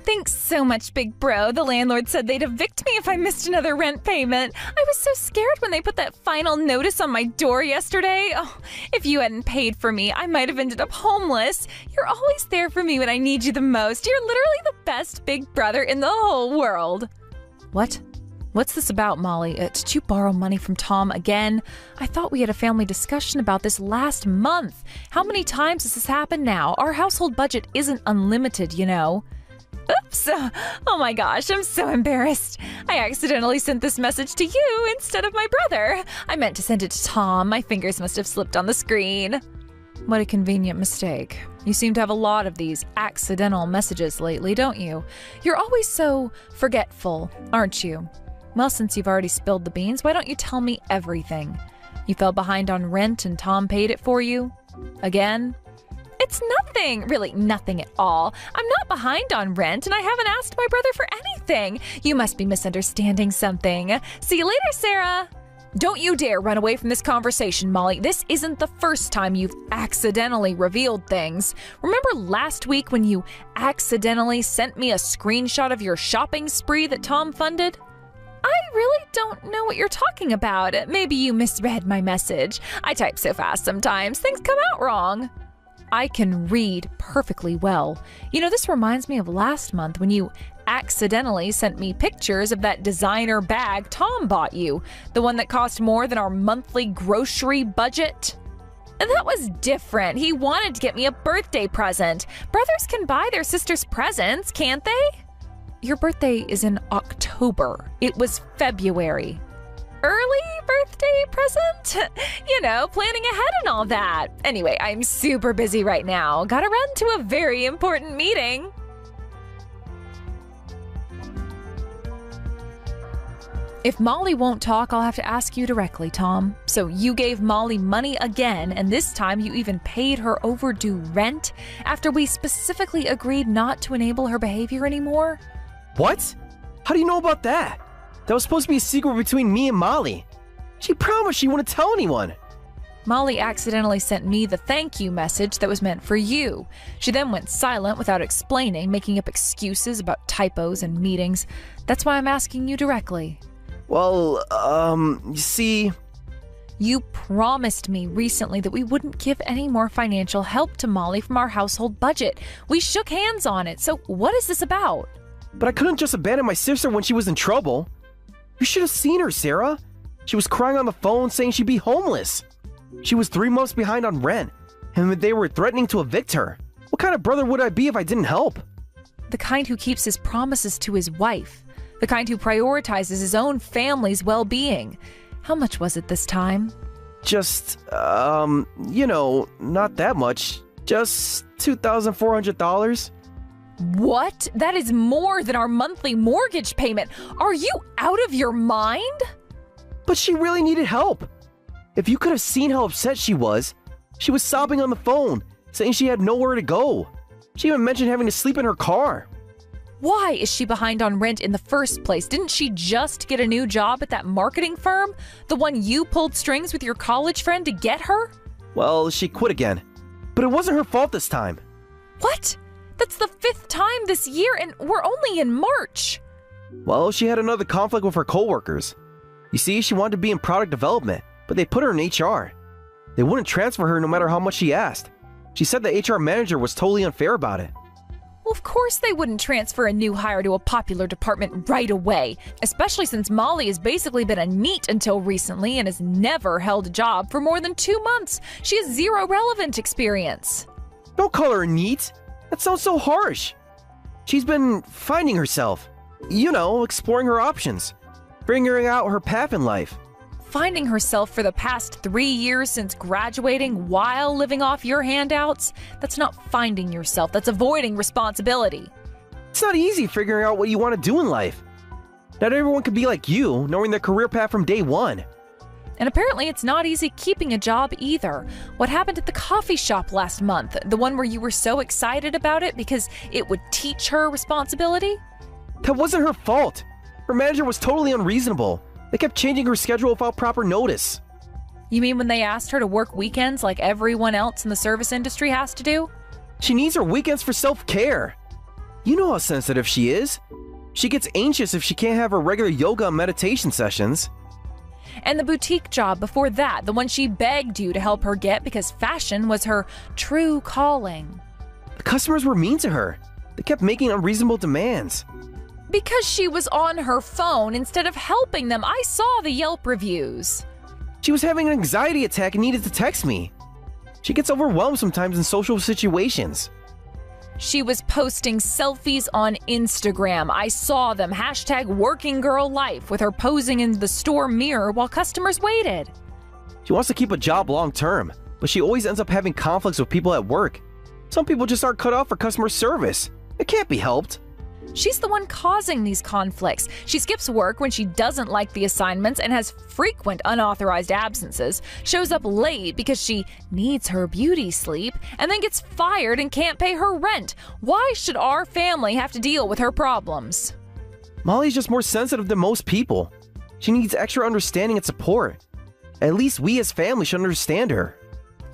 Thanks so much, big bro. The landlord said they'd evict me if I missed another rent payment. I was so scared when they put that final notice on my door yesterday. Oh, if you hadn't paid for me, I might have ended up homeless. You're always there for me when I need you the most. You're literally the best big brother in the whole world. What? What's this about, Molly? Did you borrow money from Tom again? I thought we had a family discussion about this last month. How many times has this happened now? Our household budget isn't unlimited, you know. Oops! Oh my gosh, I'm so embarrassed. I accidentally sent this message to you instead of my brother. I meant to send it to Tom. My fingers must have slipped on the screen. What a convenient mistake. You seem to have a lot of these accidental messages lately, don't you? You're always so forgetful, aren't you? Well, since you've already spilled the beans, why don't you tell me everything? You fell behind on rent and Tom paid it for you? Again? It's nothing, really nothing at all. I'm not behind on rent and I haven't asked my brother for anything. You must be misunderstanding something. See you later, Sarah. Don't you dare run away from this conversation, Molly. This isn't the first time you've accidentally revealed things. Remember last week when you accidentally sent me a screenshot of your shopping spree that Tom funded? I really don't know what you're talking about. Maybe you misread my message. I type so fast sometimes, things come out wrong. I can read perfectly well. You know, this reminds me of last month when you accidentally sent me pictures of that designer bag Tom bought you, the one that cost more than our monthly grocery budget. And that was different. He wanted to get me a birthday present. Brothers can buy their sisters presents, can't they? Your birthday is in October. It was February. Early birthday present? You know, planning ahead and all that. Anyway, I'm super busy right now. Gotta run to a very important meeting. If Molly won't talk, I'll have to ask you directly, Tom. So you gave Molly money again, and this time you even paid her overdue rent after we specifically agreed not to enable her behavior anymore? What? How do you know about that? That was supposed to be a secret between me and Molly. She promised she wouldn't tell anyone. Molly accidentally sent me the thank you message that was meant for you. She then went silent without explaining, making up excuses about typos and meetings. That's why I'm asking you directly. Well, you see... You promised me recently that we wouldn't give any more financial help to Molly from our household budget. We shook hands on it, so what is this about? But I couldn't just abandon my sister when she was in trouble. You should have seen her, Sarah. She was crying on the phone saying she'd be homeless. She was 3 months behind on rent, and they were threatening to evict her. What kind of brother would I be if I didn't help? The kind who keeps his promises to his wife. The kind who prioritizes his own family's well-being. How much was it this time? Just, you know, not that much. Just $2,400. What? That is more than our monthly mortgage payment. Are you out of your mind? But she really needed help. If you could have seen how upset she was sobbing on the phone, saying she had nowhere to go. She even mentioned having to sleep in her car. Why is she behind on rent in the first place? Didn't she just get a new job at that marketing firm? The one you pulled strings with your college friend to get her? Well, she quit again. But it wasn't her fault this time. What? That's the 5th time this year, and we're only in March. Well, she had another conflict with her coworkers. You see, she wanted to be in product development, but they put her in HR. They wouldn't transfer her no matter how much she asked. She said the HR manager was totally unfair about it. Well, of course they wouldn't transfer a new hire to a popular department right away, especially since Molly has basically been a NEET until recently and has never held a job for more than 2 months. She has zero relevant experience. Don't call her a NEET. That sounds so harsh. She's been finding herself. You know, exploring her options. Figuring out her path in life. Finding herself for the past 3 years since graduating while living off your handouts? That's not finding yourself, that's avoiding responsibility. It's not easy figuring out what you want to do in life. Not everyone can be like you, knowing their career path from day one. And apparently it's not easy keeping a job either. What happened at the coffee shop last month? The one where you were so excited about it because it would teach her responsibility? That wasn't her fault. Her manager was totally unreasonable. They kept changing her schedule without proper notice. You mean when they asked her to work weekends like everyone else in the service industry has to do? She needs her weekends for self-care. You know how sensitive she is. She gets anxious if she can't have her regular yoga and meditation sessions. And the boutique job before that, the one she begged you to help her get because fashion was her true calling. The customers were mean to her. They kept making unreasonable demands. Because she was on her phone instead of helping them. I saw the Yelp reviews. She was having an anxiety attack and needed to text me. She gets overwhelmed sometimes in social situations. She was posting selfies on Instagram. I saw them. Hashtag working girl life with her posing in the store mirror while customers waited. She wants to keep a job long term, but she always ends up having conflicts with people at work. Some people just aren't cut out for customer service. It can't be helped. She's the one causing these conflicts. She skips work when she doesn't like the assignments and has frequent unauthorized absences, shows up late because she needs her beauty sleep, and then gets fired and can't pay her rent. Why should our family have to deal with her problems? Molly's just more sensitive than most people. She needs extra understanding and support. At least we as family should understand her.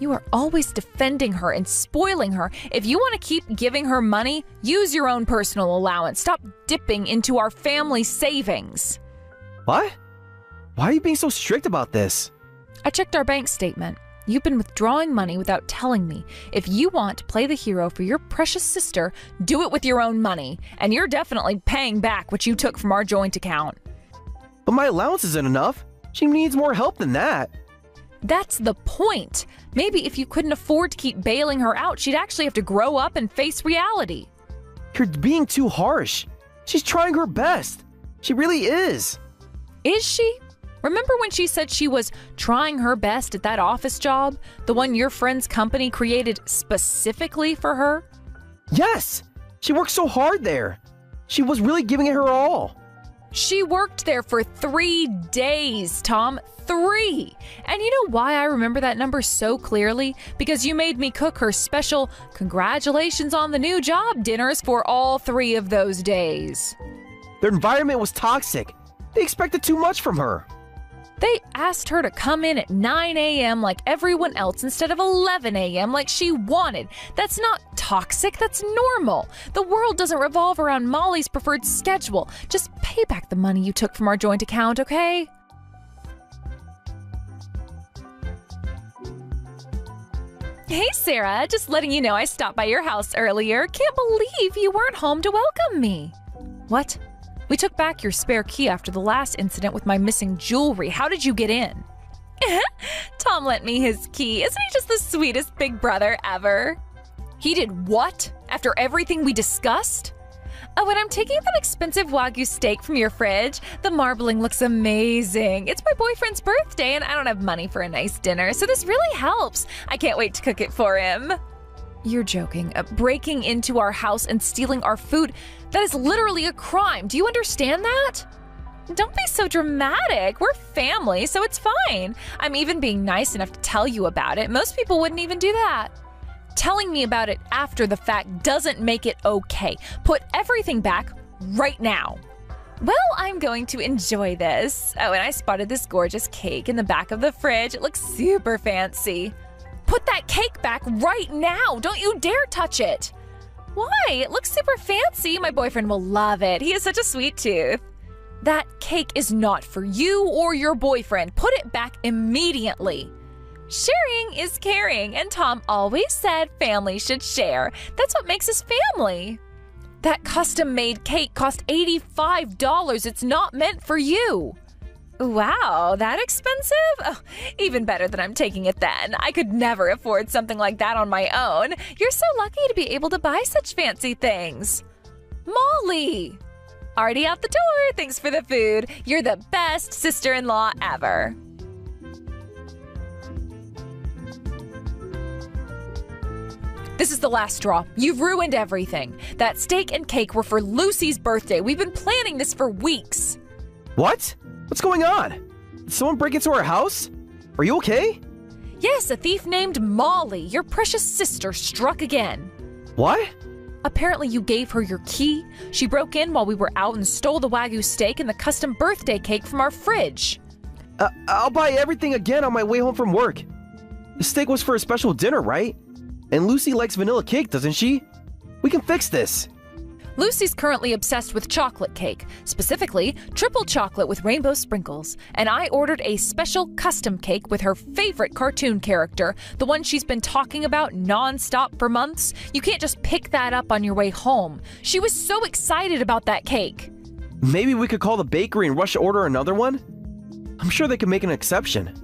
You are always defending her and spoiling her. If you want to keep giving her money, use your own personal allowance. Stop dipping into our family savings. What? Why are you being so strict about this? I checked our bank statement. You've been withdrawing money without telling me. If you want to play the hero for your precious sister, do it with your own money. And you're definitely paying back what you took from our joint account. But my allowance isn't enough. She needs more help than that. That's the point. Maybe if you couldn't afford to keep bailing her out, she'd actually have to grow up and face reality. You're being too harsh. She's trying her best. She really is. Is she? Remember when she said she was trying her best at that office job? The one your friend's company created specifically for her? Yes! She worked so hard there. She was really giving it her all. She worked there for 3 days, Tom. 3! And you know why I remember that number so clearly? Because you made me cook her special congratulations on the new job dinners for all 3 of those days. Their environment was toxic. They expected too much from her. They asked her to come in at 9 a.m. like everyone else instead of 11 a.m. like she wanted. That's not toxic, that's normal. The world doesn't revolve around Molly's preferred schedule. Just pay back the money you took from our joint account, okay? Hey, Sarah, just letting you know I stopped by your house earlier. Can't believe you weren't home to welcome me. What? We took back your spare key after the last incident with my missing jewelry. How did you get in? Tom lent me his key. Isn't he just the sweetest big brother ever? He did what? After everything we discussed? Oh, and I'm taking that expensive Wagyu steak from your fridge. The marbling looks amazing. It's my boyfriend's birthday and I don't have money for a nice dinner, so this really helps. I can't wait to cook it for him. You're joking. Breaking into our house and stealing our food, that is literally a crime. Do you understand that? Don't be so dramatic. We're family, so it's fine. I'm even being nice enough to tell you about it. Most people wouldn't even do that. Telling me about it after the fact doesn't make it okay. Put everything back right now. Well, I'm going to enjoy this. Oh, and I spotted this gorgeous cake in the back of the fridge. It looks super fancy. Put that cake back right now. Don't you dare touch it. Why? It looks super fancy. My boyfriend will love it. He has such a sweet tooth. That cake is not for you or your boyfriend. Put it back immediately. Sharing is caring, and Tom always said family should share. That's what makes us family. That custom-made cake cost $85. It's not meant for you. Wow, that expensive? Oh, even better that I'm taking it then. I could never afford something like that on my own. You're so lucky to be able to buy such fancy things. Molly! Already out the door, thanks for the food. You're the best sister-in-law ever. This is the last straw. You've ruined everything. That steak and cake were for Lucy's birthday. We've been planning this for weeks. What? What's going on? Did someone break into our house? Are you okay? Yes, a thief named Molly, your precious sister, struck again. What? Apparently you gave her your key. She broke in while we were out and stole the Wagyu steak and the custom birthday cake from our fridge. I'll buy everything again on my way home from work. The steak was for a special dinner, right? And Lucy likes vanilla cake, doesn't she? We can fix this. Lucy's currently obsessed with chocolate cake, specifically triple chocolate with rainbow sprinkles, and I ordered a special custom cake with her favorite cartoon character, the one she's been talking about nonstop for months. You can't just pick that up on your way home. She was so excited about that cake. Maybe we could call the bakery and rush to order another one? I'm sure they could make an exception.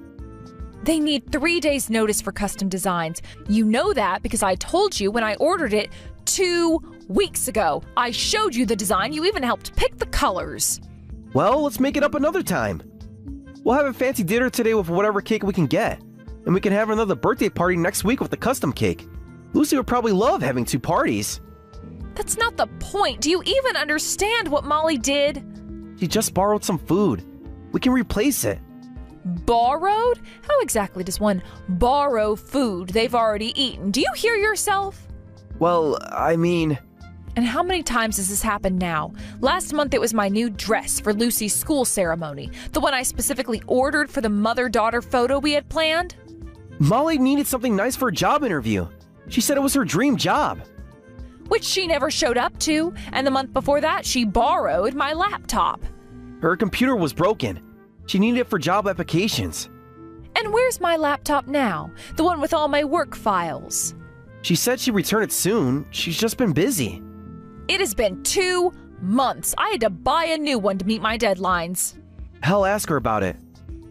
They need 3 days notice for custom designs. You know that because I told you when I ordered it 2 weeks ago. I showed you the design. You even helped pick the colors. Well, let's make it up another time. We'll have a fancy dinner today with whatever cake we can get. And we can have another birthday party next week with the custom cake. Lucy would probably love having 2 parties. That's not the point. Do you even understand what Molly did? She just borrowed some food. We can replace it. Borrowed? How exactly does one borrow food they've already eaten? Do you hear yourself? Well, I mean... And how many times has this happened now? Last month it was my new dress for Lucy's school ceremony, the one I specifically ordered for the mother-daughter photo we had planned. Molly needed something nice for a job interview. She said it was her dream job. Which she never showed up to, and the month before that she borrowed my laptop. Her computer was broken. She needed it for job applications. And where's my laptop now? The one with all my work files. She said she'd return it soon. She's just been busy. It has been 2 months. I had to buy a new one to meet my deadlines. Hell, ask her about it.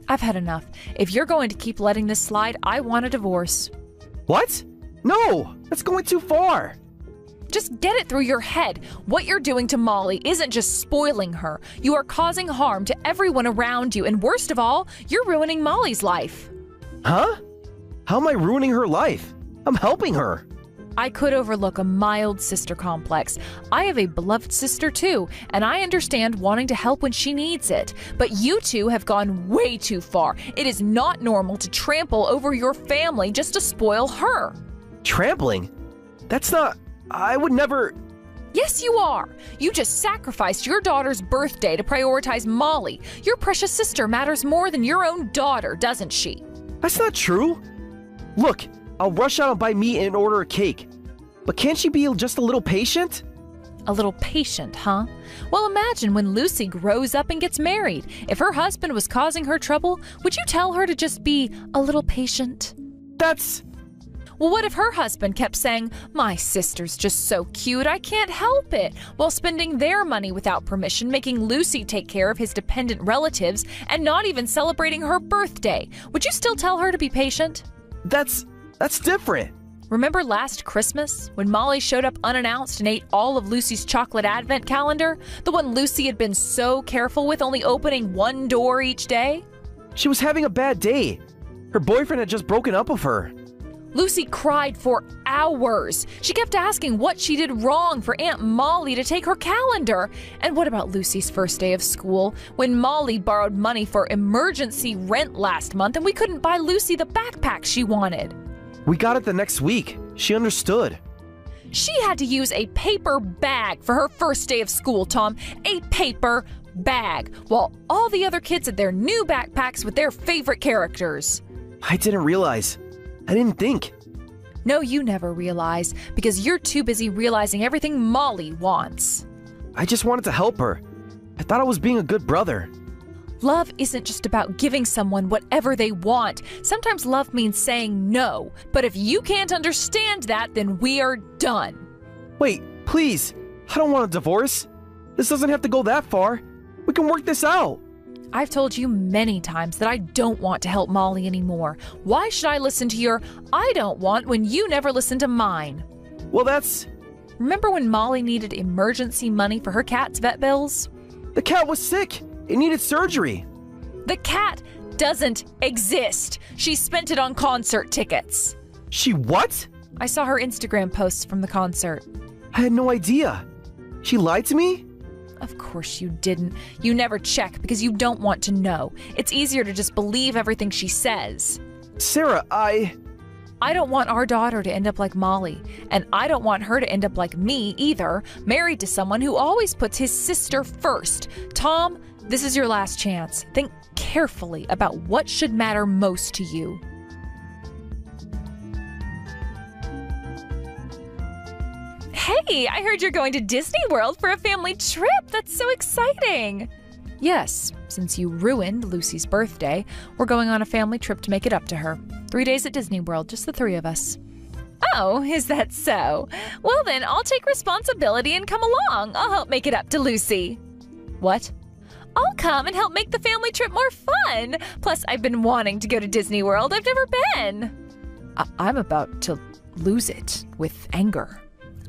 I've had enough. If you're going to keep letting this slide, I want a divorce. What? No! That's going too far! Just get it through your head. What you're doing to Molly isn't just spoiling her. You are causing harm to everyone around you, and worst of all, you're ruining Molly's life. Huh? How am I ruining her life? I'm helping her. I could overlook a mild sister complex. I have a beloved sister too, and I understand wanting to help when she needs it. But you two have gone way too far. It is not normal to trample over your family just to spoil her. Trampling? That's not... I would never... Yes, you are. You just sacrificed your daughter's birthday to prioritize Molly. Your precious sister matters more than your own daughter, doesn't she? That's not true. Look, I'll rush out and buy meat and order a cake. But can't she be just a little patient? A little patient, huh? Well, imagine when Lucy grows up and gets married. If her husband was causing her trouble, would you tell her to just be a little patient? That's... Well, what if her husband kept saying, "My sister's just so cute, I can't help it," while spending their money without permission, making Lucy take care of his dependent relatives, and not even celebrating her birthday? Would you still tell her to be patient? That's different. Remember last Christmas, when Molly showed up unannounced and ate all of Lucy's chocolate advent calendar? The one Lucy had been so careful with, only opening one door each day? She was having a bad day. Her boyfriend had just broken up with her. Lucy cried for hours. She kept asking what she did wrong for Aunt Molly to take her calendar. And what about Lucy's first day of school, when Molly borrowed money for emergency rent last month and we couldn't buy Lucy the backpack she wanted? We got it the next week. She understood. She had to use a paper bag for her first day of school, Tom. A paper bag, while all the other kids had their new backpacks with their favorite characters. I didn't realize. I didn't think. No, you never realize, because you're too busy realizing everything Molly wants. I just wanted to help her. I thought I was being a good brother. Love isn't just about giving someone whatever they want. Sometimes love means saying no. But if you can't understand that, then we are done. Wait, please. I don't want a divorce. This doesn't have to go that far. We can work this out. I've told you many times that I don't want to help Molly anymore. Why should I listen to your "I don't want" when you never listen to mine? Well, that's... Remember when Molly needed emergency money for her cat's vet bills? The cat was sick. It needed surgery. The cat doesn't exist. She spent it on concert tickets. She what? I saw her Instagram posts from the concert. I had no idea. She lied to me? Of course you didn't. You never check because you don't want to know. It's easier to just believe everything she says. Sarah, I don't want our daughter to end up like Molly. And I don't want her to end up like me either, married to someone who always puts his sister first. Tom, this is your last chance. Think carefully about what should matter most to you. Hey, Hey, I heard you're going to Disney World for a family trip. That's so exciting. Yes, since you ruined Lucy's birthday, we're going on a family trip to make it up to her. 3 days at Disney World, just the 3 of us. Oh, is that so? Well then, I'll take responsibility and come along. I'll help make it up to Lucy. What? I'll come and help make the family trip more fun. Plus, I've been wanting to go to Disney World. I've never been. I'm about to lose it with anger.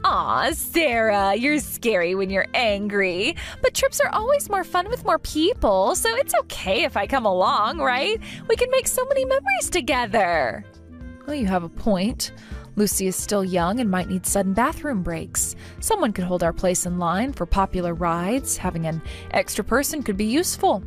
Aw, Sarah, you're scary when you're angry. But trips are always more fun with more people, so it's okay if I come along, right? We can make so many memories together. Well, you have a point. Lucy is still young and might need sudden bathroom breaks. Someone could hold our place in line for popular rides. Having an extra person could be useful.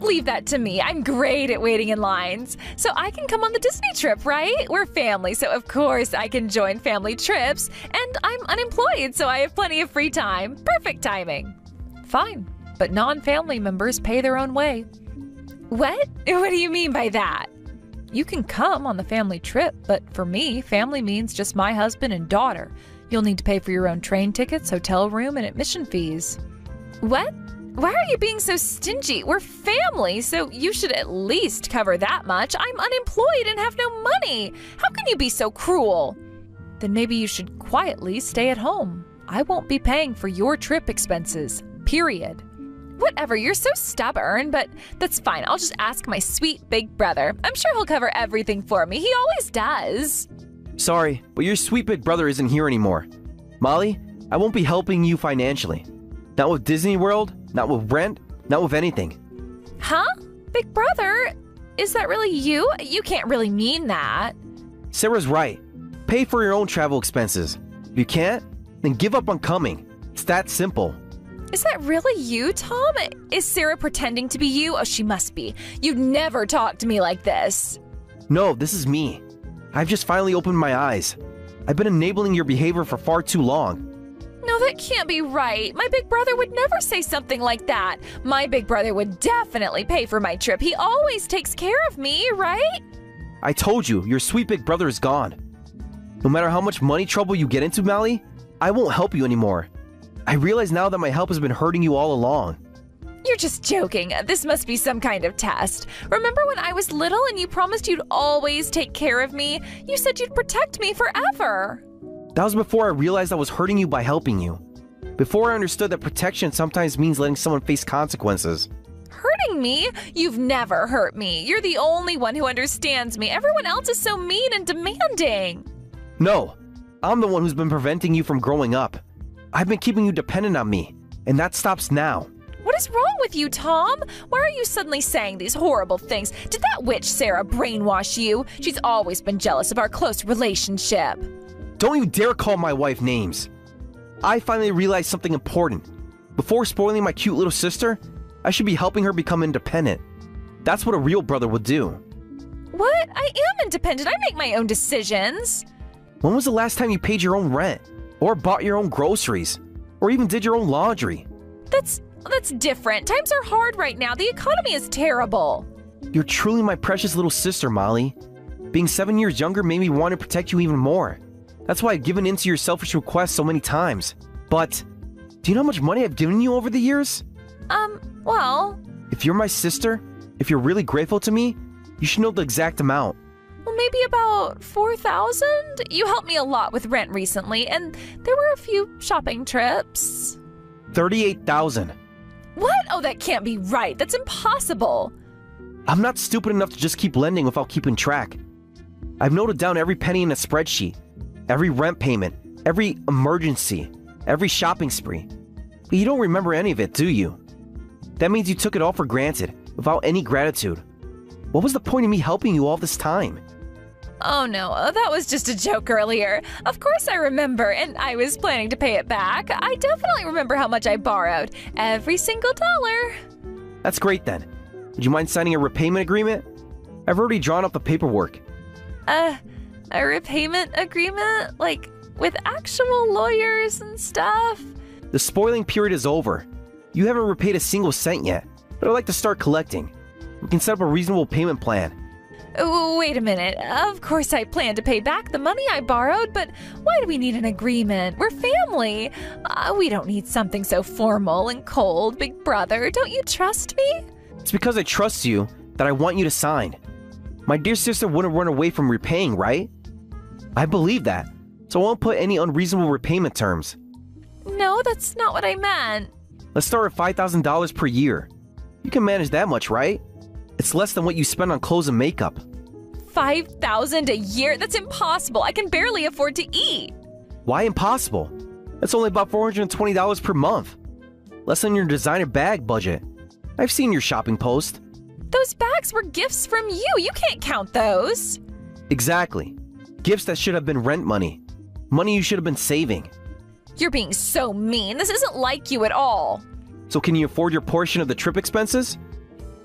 Leave that to me. I'm great at waiting in lines. So I can come on the Disney trip, right? We're family, so of course I can join family trips. And I'm unemployed, so I have plenty of free time. Perfect timing. Fine, but non-family members pay their own way. What? What do you mean by that? You can come on the family trip, but for me, family means just my husband and daughter. You'll need to pay for your own train tickets, hotel room, and admission fees. What? Why are you being so stingy? We're family, so you should at least cover that much. I'm unemployed and have no money. How can you be so cruel? Then maybe you should quietly stay at home. I won't be paying for your trip expenses, period. Whatever, you're so stubborn, but that's fine. I'll just ask my sweet big brother. I'm sure he'll cover everything for me. He always does. Sorry, but your sweet big brother isn't here anymore. Molly, I won't be helping you financially. Not with Disney World, not with rent, not with anything. Huh? Big brother? Is that really you? You can't really mean that. Sarah's right. Pay for your own travel expenses. If you can't, then give up on coming. It's that simple. Is that really you, Tom? Is Sarah pretending to be you? Oh, she must be. You'd never talk to me like this. No, this is me. I've just finally opened my eyes. I've been enabling your behavior for far too long. No, that can't be right. My big brother would never say something like that. My big brother would definitely pay for my trip. He always takes care of me, right? I told you, your sweet big brother is gone. No matter how much money trouble you get into, Molly, I won't help you anymore. I realize now that my help has been hurting you all along. You're just joking. This must be some kind of test. Remember when I was little and you promised you'd always take care of me? You said you'd protect me forever. That was before I realized I was hurting you by helping you. Before I understood that protection sometimes means letting someone face consequences. Hurting me? You've never hurt me. You're the only one who understands me. Everyone else is so mean and demanding. No, I'm the one who's been preventing you from growing up. I've been keeping you dependent on me, and that stops now. What is wrong with you, Tom? Why are you suddenly saying these horrible things? Did that witch Sarah brainwash you? She's always been jealous of our close relationship. Don't you dare call my wife names. I finally realized something important. Before spoiling my cute little sister, I should be helping her become independent. That's what a real brother would do. What? I am independent. I make my own decisions. When was the last time you paid your own rent? Or bought your own groceries? Or even did your own laundry? That's different. Times are hard right now. The economy is terrible. You're truly my precious little sister, Molly. Being 7 years younger made me want to protect you even more. That's why I've given in to your selfish requests so many times. But, do you know how much money I've given you over the years? Well... If you're my sister, if you're really grateful to me, you should know the exact amount. Well, maybe about 4,000? You helped me a lot with rent recently, and there were a few shopping trips. 38,000. What? Oh, that can't be right. That's impossible. I'm not stupid enough to just keep lending without keeping track. I've noted down every penny in a spreadsheet. Every rent payment, every emergency, every shopping spree. But you don't remember any of it, do you? That means you took it all for granted, without any gratitude. What was the point of me helping you all this time? Oh no, that was just a joke earlier. Of course I remember, and I was planning to pay it back. I definitely remember how much I borrowed. Every single dollar. That's great then. Would you mind signing a repayment agreement? I've already drawn up the paperwork. A repayment agreement? Like, with actual lawyers and stuff? The spoiling period is over. You haven't repaid a single cent yet, but I'd like to start collecting. We can set up a reasonable payment plan. Wait a minute. Of course I plan to pay back the money I borrowed, but why do we need an agreement? We're family. We don't need something so formal and cold, big brother. Don't you trust me? It's because I trust you that I want you to sign. My dear sister wouldn't run away from repaying, right? I believe that, so I won't put any unreasonable repayment terms. No, that's not what I meant. Let's start at $5,000 per year. You can manage that much, right? It's less than what you spend on clothes and makeup. $5,000 a year? That's impossible. I can barely afford to eat. Why impossible? That's only about $420 per month. Less than your designer bag budget. I've seen your shopping post. Those bags were gifts from you. You can't count those. Exactly. Gifts that should have been rent money. Money you should have been saving. You're being so mean. This isn't like you at all. So can you afford your portion of the trip expenses?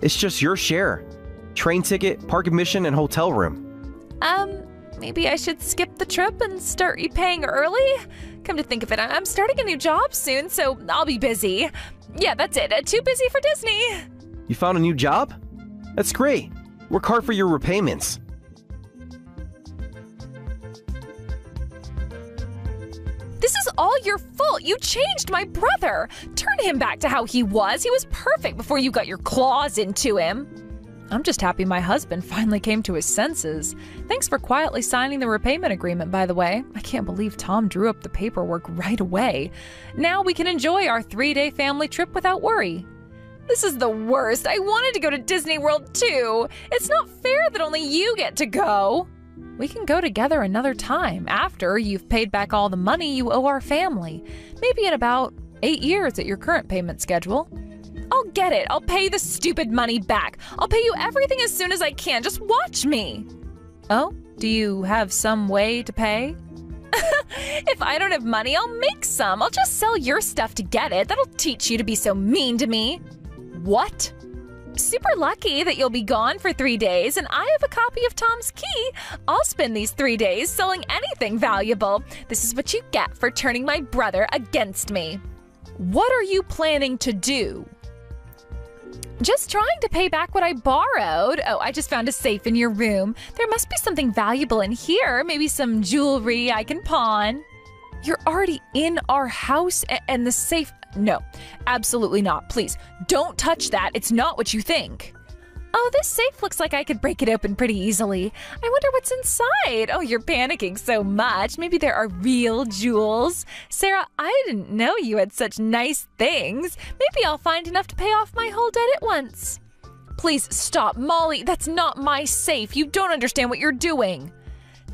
It's just your share. Train ticket, park admission, and hotel room. Maybe I should skip the trip and start repaying early? Come to think of it, I'm starting a new job soon, so I'll be busy. Yeah, that's it. Too busy for Disney. You found a new job? That's great. Work hard for your repayments. This is all your fault. You changed my brother. Turn him back to how he was. He was perfect before you got your claws into him. I'm just happy my husband finally came to his senses. Thanks for quietly signing the repayment agreement, by the way. I can't believe Tom drew up the paperwork right away. Now we can enjoy our 3-day family trip without worry. This is the worst. I wanted to go to Disney World too. It's not fair that only you get to go. We can go together another time after you've paid back all the money you owe our family. Maybe in about 8 years at your current payment schedule. I'll get it. I'll pay the stupid money back. I'll pay you everything as soon as I can. Just watch me. Oh, do you have some way to pay? If I don't have money, I'll make some. I'll just sell your stuff to get it. That'll teach you to be so mean to me. What? Super lucky that you'll be gone for 3 days, and I have a copy of Tom's key. I'll spend these 3 days selling anything valuable. This is what you get for turning my brother against me. What are you planning to do? Just trying to pay back what I borrowed. Oh, I just found a safe in your room. There must be something valuable in here. Maybe some jewelry I can pawn. You're already in our house and the safe... No, absolutely not. Please, don't touch that. It's not what you think. Oh, this safe looks like I could break it open pretty easily. I wonder what's inside. Oh, you're panicking so much. Maybe there are real jewels. Sarah, I didn't know you had such nice things. Maybe I'll find enough to pay off my whole debt at once. Please stop, Molly. That's not my safe. You don't understand what you're doing.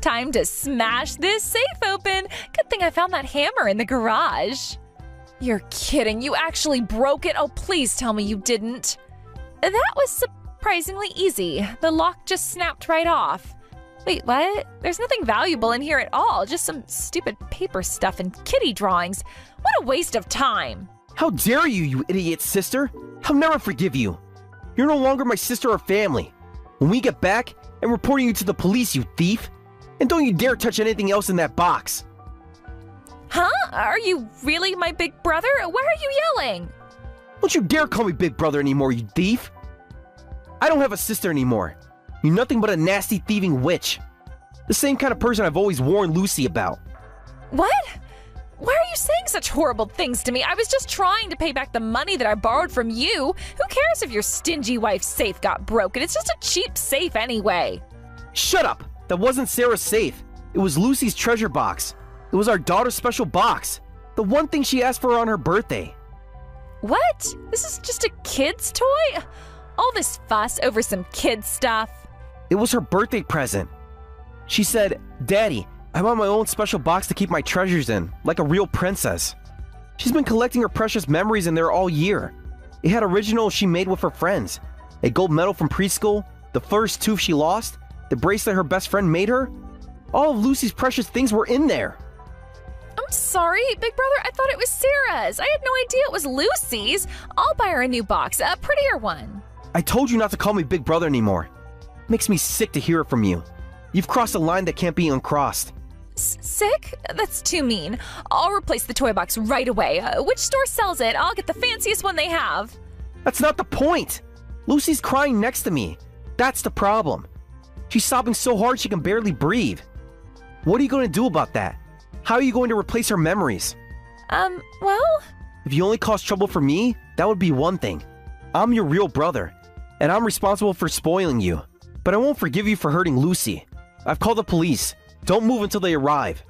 Time to smash this safe open. Good thing I found that hammer in the garage. You're kidding. You actually broke it? Oh, please tell me you didn't. That was surprisingly easy. The lock just snapped right off. Wait, what? There's nothing valuable in here at all. Just some stupid paper stuff and kitty drawings. What a waste of time. How dare you, you idiot sister? I'll never forgive you. You're no longer my sister or family. When we get back, I'm reporting you to the police, you thief. And don't you dare touch anything else in that box. Huh? Are you really my big brother? Why are you yelling? Don't you dare call me big brother anymore, you thief. I don't have a sister anymore. You're nothing but a nasty thieving witch. The same kind of person I've always warned Lucy about. What? Why are you saying such horrible things to me? I was just trying to pay back the money that I borrowed from you. Who cares if your stingy wife's safe got broken? It's just a cheap safe anyway. Shut up! That wasn't Sarah's safe. It was Lucy's treasure box. It was our daughter's special box. The one thing she asked for on her birthday. What? This is just a kid's toy? All this fuss over some kid stuff? It was her birthday present. She said, "Daddy, I want my own special box to keep my treasures in, like a real princess." She's been collecting her precious memories in there all year. It had originals she made with her friends. A gold medal from preschool, the first tooth she lost, the bracelet her best friend made her. All of Lucy's precious things were in there. I'm sorry, big brother. I thought it was Sarah's. I had no idea it was Lucy's. I'll buy her a new box, a prettier one. I told you not to call me big brother anymore. Makes me sick to hear it from you. You've crossed a line that can't be uncrossed. Sick? That's too mean. I'll replace the toy box right away. Which store sells it? I'll get the fanciest one they have. That's not the point. Lucy's crying next to me. That's the problem. She's sobbing so hard she can barely breathe. What are you going to do about that? How are you going to replace her memories? Well... If you only cause trouble for me, that would be one thing. I'm your real brother, and I'm responsible for spoiling you. But I won't forgive you for hurting Lucy. I've called the police. Don't move until they arrive.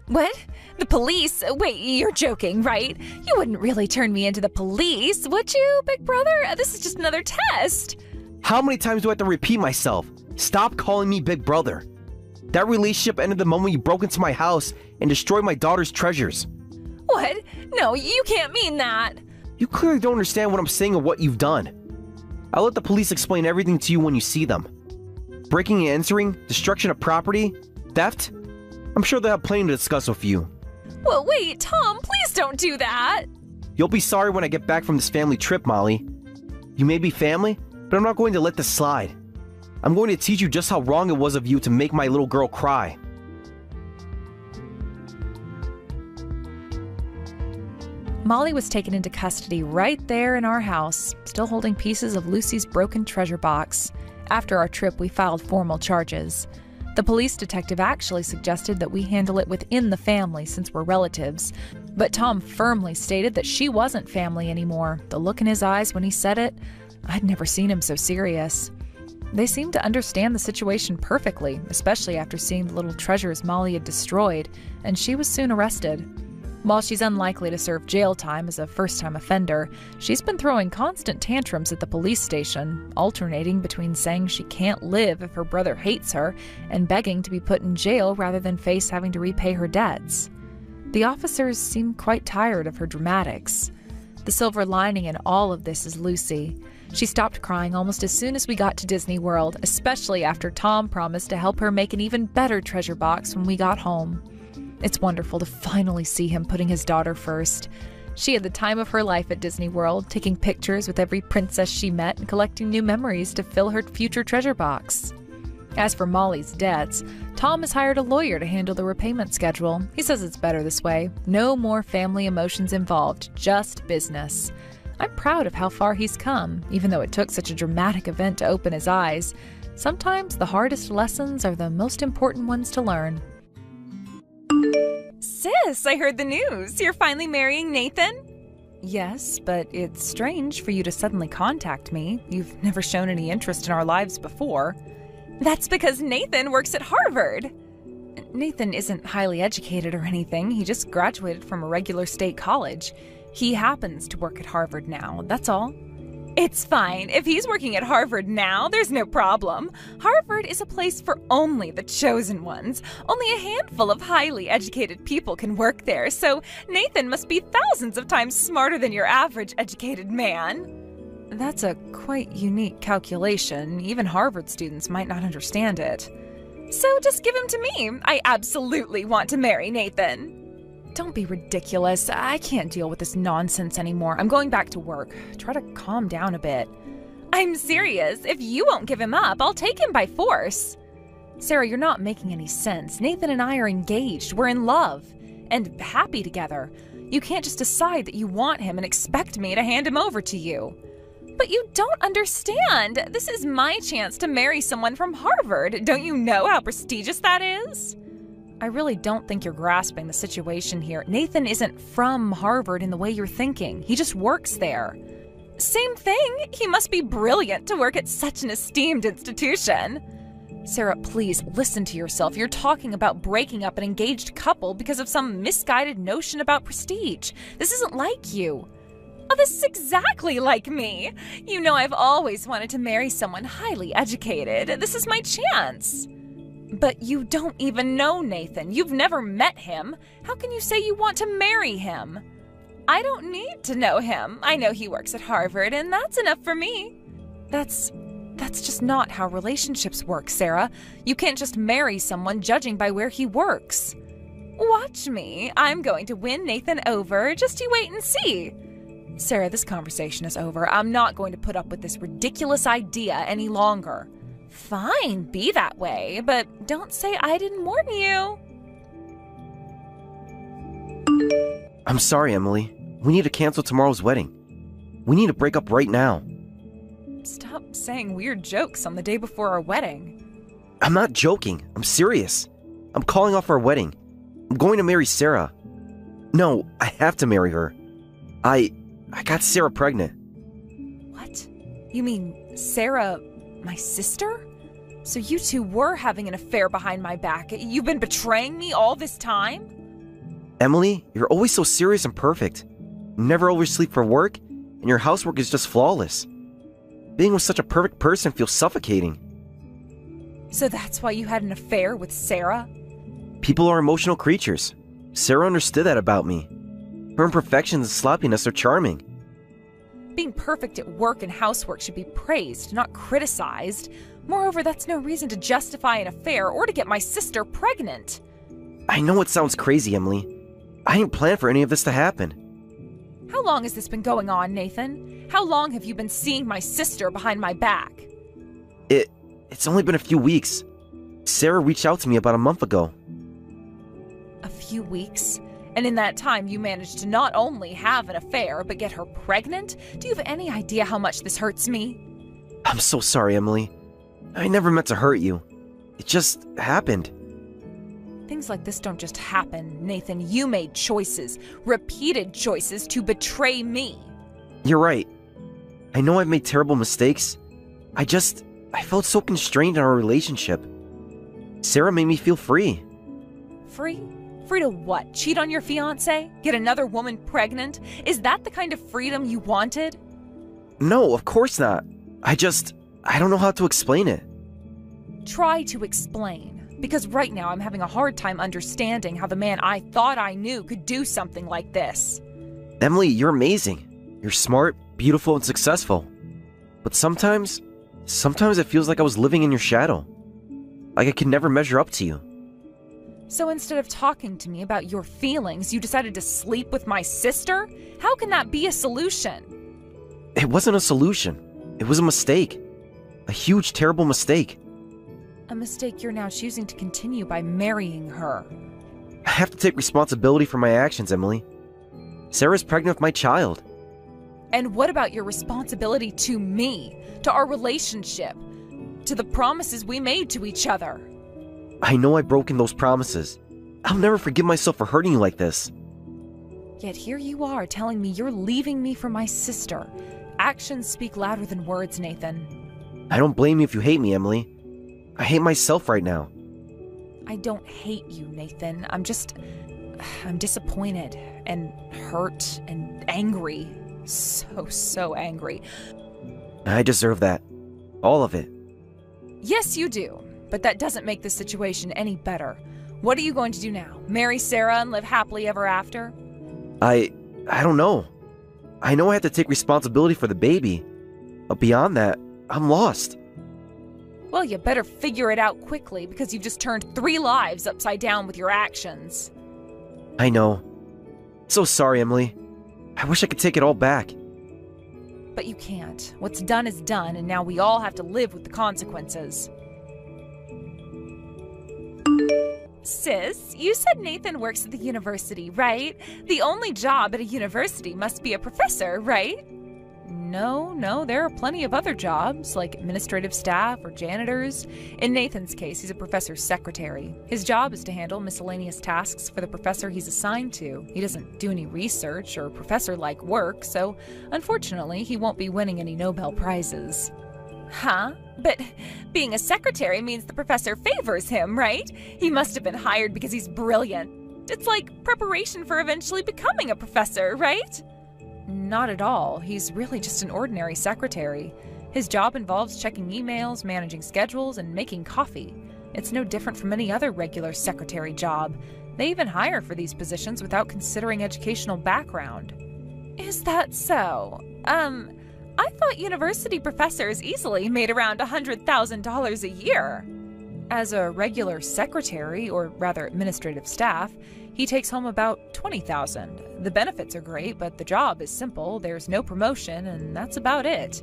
What? The police? Wait, you're joking, right? You wouldn't really turn me into the police, would you, big brother? This is just another test. How many times do I have to repeat myself? Stop calling me big brother. That relationship ended the moment you broke into my house and destroyed my daughter's treasures. What? No, you can't mean that. You clearly don't understand what I'm saying or what you've done. I'll let the police explain everything to you when you see them. Breaking and entering, destruction of property, theft? I'm sure they'll have plenty to discuss with you. Well, wait, Tom, please don't do that. You'll be sorry when I get back from this family trip, Molly. You may be family, but I'm not going to let this slide. I'm going to teach you just how wrong it was of you to make my little girl cry. Molly was taken into custody right there in our house, still holding pieces of Lucy's broken treasure box. After our trip, we filed formal charges. The police detective actually suggested that we handle it within the family since we're relatives. But Tom firmly stated that she wasn't family anymore. The look in his eyes when he said it, I'd never seen him so serious. They seemed to understand the situation perfectly, especially after seeing the little treasures Molly had destroyed, and she was soon arrested. While she's unlikely to serve jail time as a first-time offender, she's been throwing constant tantrums at the police station, alternating between saying she can't live if her brother hates her and begging to be put in jail rather than face having to repay her debts. The officers seem quite tired of her dramatics. The silver lining in all of this is Lucy. She stopped crying almost as soon as we got to Disney World, especially after Tom promised to help her make an even better treasure box when we got home. It's wonderful to finally see him putting his daughter first. She had the time of her life at Disney World, taking pictures with every princess she met and collecting new memories to fill her future treasure box. As for Molly's debts, Tom has hired a lawyer to handle the repayment schedule. He says it's better this way. No more family emotions involved, just business. I'm proud of how far he's come, even though it took such a dramatic event to open his eyes. Sometimes the hardest lessons are the most important ones to learn. Sis, I heard the news. You're finally marrying Nathan? Yes, but it's strange for you to suddenly contact me. You've never shown any interest in our lives before. That's because Nathan works at Harvard. Nathan isn't highly educated or anything. He just graduated from a regular state college. He happens to work at Harvard now, that's all. It's fine. If he's working at Harvard now, there's no problem. Harvard is a place for only the chosen ones. Only a handful of highly educated people can work there, so Nathan must be thousands of times smarter than your average educated man. That's a quite unique calculation. Even Harvard students might not understand it. So just give him to me. I absolutely want to marry Nathan. Don't be ridiculous. I can't deal with this nonsense anymore. I'm going back to work. Try to calm down a bit. I'm serious. If you won't give him up, I'll take him by force. Sarah, you're not making any sense. Nathan and I are engaged. We're in love. And happy together. You can't just decide that you want him and expect me to hand him over to you. But you don't understand. This is my chance to marry someone from Harvard. Don't you know how prestigious that is? I really don't think you're grasping the situation here. Nathan isn't from Harvard in the way you're thinking. He just works there. Same thing. He must be brilliant to work at such an esteemed institution. Sarah, please listen to yourself. You're talking about breaking up an engaged couple because of some misguided notion about prestige. This isn't like you. Oh, this is exactly like me. You know I've always wanted to marry someone highly educated. This is my chance. But you don't even know Nathan. You've never met him. How can you say you want to marry him? I don't need to know him. I know he works at Harvard, and that's enough for me. That's just not how relationships work, Sarah. You can't just marry someone judging by where he works. Watch me. I'm going to win Nathan over. Just you wait and see. Sarah, this conversation is over. I'm not going to put up with this ridiculous idea any longer. Fine, be that way, but don't say I didn't warn you. I'm sorry, Emily. We need to cancel tomorrow's wedding. We need to break up right now. Stop saying weird jokes on the day before our wedding. I'm not joking. I'm serious. I'm calling off our wedding. I'm going to marry Sarah. No, I have to marry her. I got Sarah pregnant. What? You mean Sarah, my sister? So you two were having an affair behind my back. You've been betraying me all this time? Emily, you're always so serious and perfect. You never oversleep for work, and your housework is just flawless. Being with such a perfect person feels suffocating. So that's why you had an affair with Sarah? People are emotional creatures. Sarah understood that about me. Her imperfections and sloppiness are charming. Being perfect at work and housework should be praised, not criticized. Moreover, that's no reason to justify an affair or to get my sister pregnant. I know it sounds crazy, Emily. I didn't plan for any of this to happen. How long has this been going on, Nathan? How long have you been seeing my sister behind my back? It's only been a few weeks. Sarah reached out to me about a month ago. A few weeks? And in that time, you managed to not only have an affair, but get her pregnant? Do you have any idea how much this hurts me? I'm so sorry, Emily. I never meant to hurt you. It just happened. Things like this don't just happen, Nathan. You made choices, repeated choices to betray me. You're right. I know I've made terrible mistakes. I felt so constrained in our relationship. Sarah made me feel free. Free? Free to what? Cheat on your fiancé? Get another woman pregnant? Is that the kind of freedom you wanted? No, of course not. I don't know how to explain it. Try to explain. Because right now I'm having a hard time understanding how the man I thought I knew could do something like this. Emily, you're amazing. You're smart, beautiful, and successful. But sometimes it feels like I was living in your shadow. Like I could never measure up to you. So instead of talking to me about your feelings, you decided to sleep with my sister? How can that be a solution? It wasn't a solution. It was a mistake. A huge, terrible mistake. A mistake you're now choosing to continue by marrying her. I have to take responsibility for my actions, Emily. Sarah's pregnant with my child. And what about your responsibility to me, to our relationship, to the promises we made to each other? I know I've broken those promises. I'll never forgive myself for hurting you like this. Yet here you are telling me you're leaving me for my sister. Actions speak louder than words, Nathan. I don't blame you if you hate me, Emily. I hate myself right now. I don't hate you, Nathan. I'm disappointed and hurt and angry. So angry. I deserve that. All of it. Yes, you do. But that doesn't make the situation any better. What are you going to do now? Marry Sarah and live happily ever after? I don't know. I know I have to take responsibility for the baby. But beyond that, I'm lost. Well, you better figure it out quickly because you've just turned 3 lives upside down with your actions. I know. So sorry, Emily. I wish I could take it all back. But you can't. What's done is done, and now we all have to live with the consequences. Sis, you said Nathan works at the university, right? The only job at a university must be a professor, right? No, there are plenty of other jobs, like administrative staff or janitors. In Nathan's case, he's a professor's secretary. His job is to handle miscellaneous tasks for the professor he's assigned to. He doesn't do any research or professor-like work, so unfortunately, he won't be winning any Nobel Prizes. Huh? But being a secretary means the professor favors him, right? He must have been hired because he's brilliant. It's like preparation for eventually becoming a professor, right? Not at all. He's really just an ordinary secretary. His job involves checking emails, managing schedules, and making coffee. It's no different from any other regular secretary job. They even hire for these positions without considering educational background. Is that so? I thought university professors easily made around $100,000 a year. As a regular secretary, or rather administrative staff, he takes home about $20,000. The benefits are great, but the job is simple. There's no promotion, and that's about it.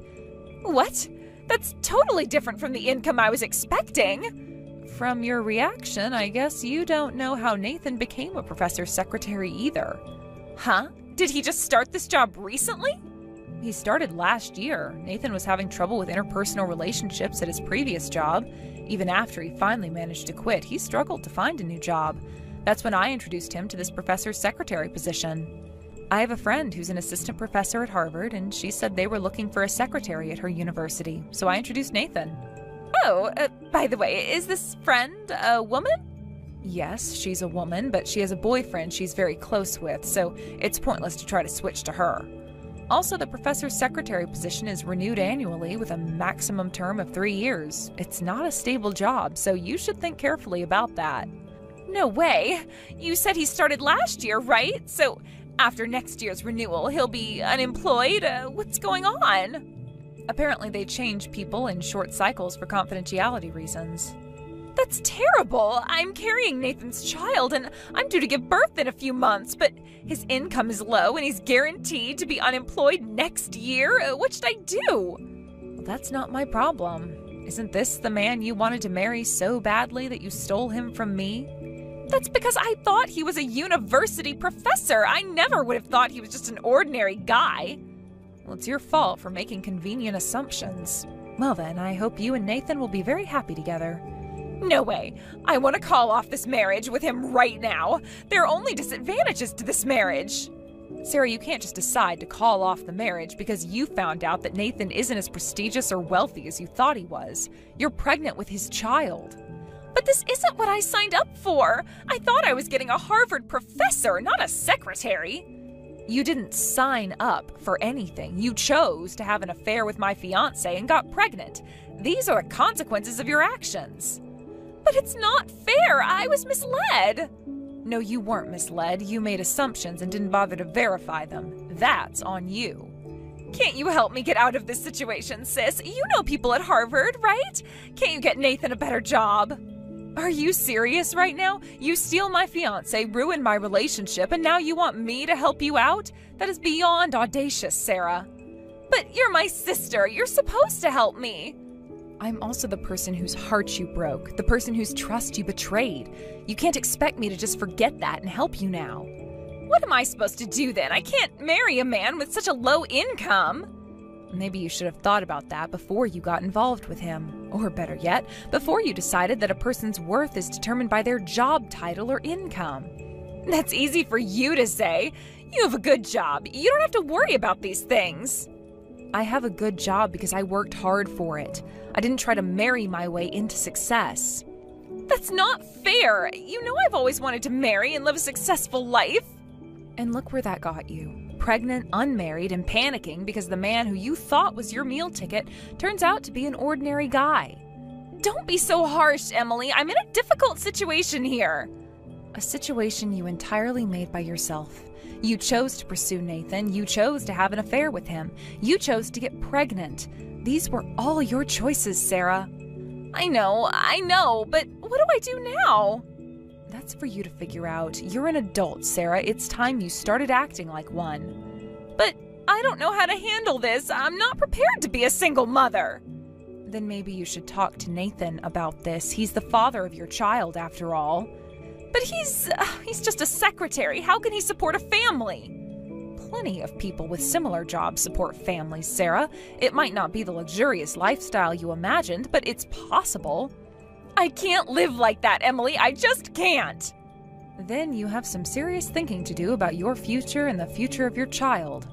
What? That's totally different from the income I was expecting. From your reaction, I guess you don't know how Nathan became a professor's secretary either. Huh? Did he just start this job recently? He started last year. Nathan was having trouble with interpersonal relationships at his previous job. Even after he finally managed to quit, he struggled to find a new job. That's when I introduced him to this professor's secretary position. I have a friend who's an assistant professor at Harvard, and she said they were looking for a secretary at her university, so I introduced Nathan. Oh, by the way, is this friend a woman? Yes, she's a woman, but she has a boyfriend she's very close with, so it's pointless to try to switch to her. Also, the professor's secretary position is renewed annually with a maximum term of 3 years. It's not a stable job, so you should think carefully about that. No way. You said he started last year, right? So after next year's renewal, he'll be unemployed? What's going on? Apparently, they change people in short cycles for confidentiality reasons. That's terrible. I'm carrying Nathan's child, and I'm due to give birth in a few months, but his income is low, and he's guaranteed to be unemployed next year. What should I do? Well, that's not my problem. Isn't this the man you wanted to marry so badly that you stole him from me? That's because I thought he was a university professor. I never would have thought he was just an ordinary guy. Well, it's your fault for making convenient assumptions. Well then, I hope you and Nathan will be very happy together. No way. I want to call off this marriage with him right now. There are only disadvantages to this marriage. Sarah, you can't just decide to call off the marriage because you found out that Nathan isn't as prestigious or wealthy as you thought he was. You're pregnant with his child. But this isn't what I signed up for. I thought I was getting a Harvard professor, not a secretary. You didn't sign up for anything. You chose to have an affair with my fiancé and got pregnant. These are the consequences of your actions. But it's not fair. I was misled. No, you weren't misled. You made assumptions and didn't bother to verify them. That's on you. Can't you help me get out of this situation, sis? You know people at Harvard, right? Can't you get Nathan a better job? Are you serious right now? You steal my fiancé, ruin my relationship, and now you want me to help you out? That is beyond audacious, Sarah. But you're my sister. You're supposed to help me. I'm also the person whose heart you broke, the person whose trust you betrayed. You can't expect me to just forget that and help you now. What am I supposed to do then? I can't marry a man with such a low income. Maybe you should have thought about that before you got involved with him. Or better yet, before you decided that a person's worth is determined by their job title or income. That's easy for you to say. You have a good job. You don't have to worry about these things. I have a good job because I worked hard for it. I didn't try to marry my way into success. That's not fair. You know I've always wanted to marry and live a successful life. And look where that got you. Pregnant, unmarried, and panicking because the man who you thought was your meal ticket turns out to be an ordinary guy. Don't be so harsh, Emily. I'm in a difficult situation here. A situation you entirely made by yourself. You chose to pursue Nathan. You chose to have an affair with him. You chose to get pregnant. These were all your choices, Sarah. I know, but what do I do now? That's for you to figure out. You're an adult, Sarah. It's time you started acting like one. But I don't know how to handle this. I'm not prepared to be a single mother. Then maybe you should talk to Nathan about this. He's the father of your child, after all. But he's just a secretary. How can he support a family? Plenty of people with similar jobs support families, Sarah. It might not be the luxurious lifestyle you imagined, but it's possible. I can't live like that, Emily. I just can't. Then you have some serious thinking to do about your future and the future of your child.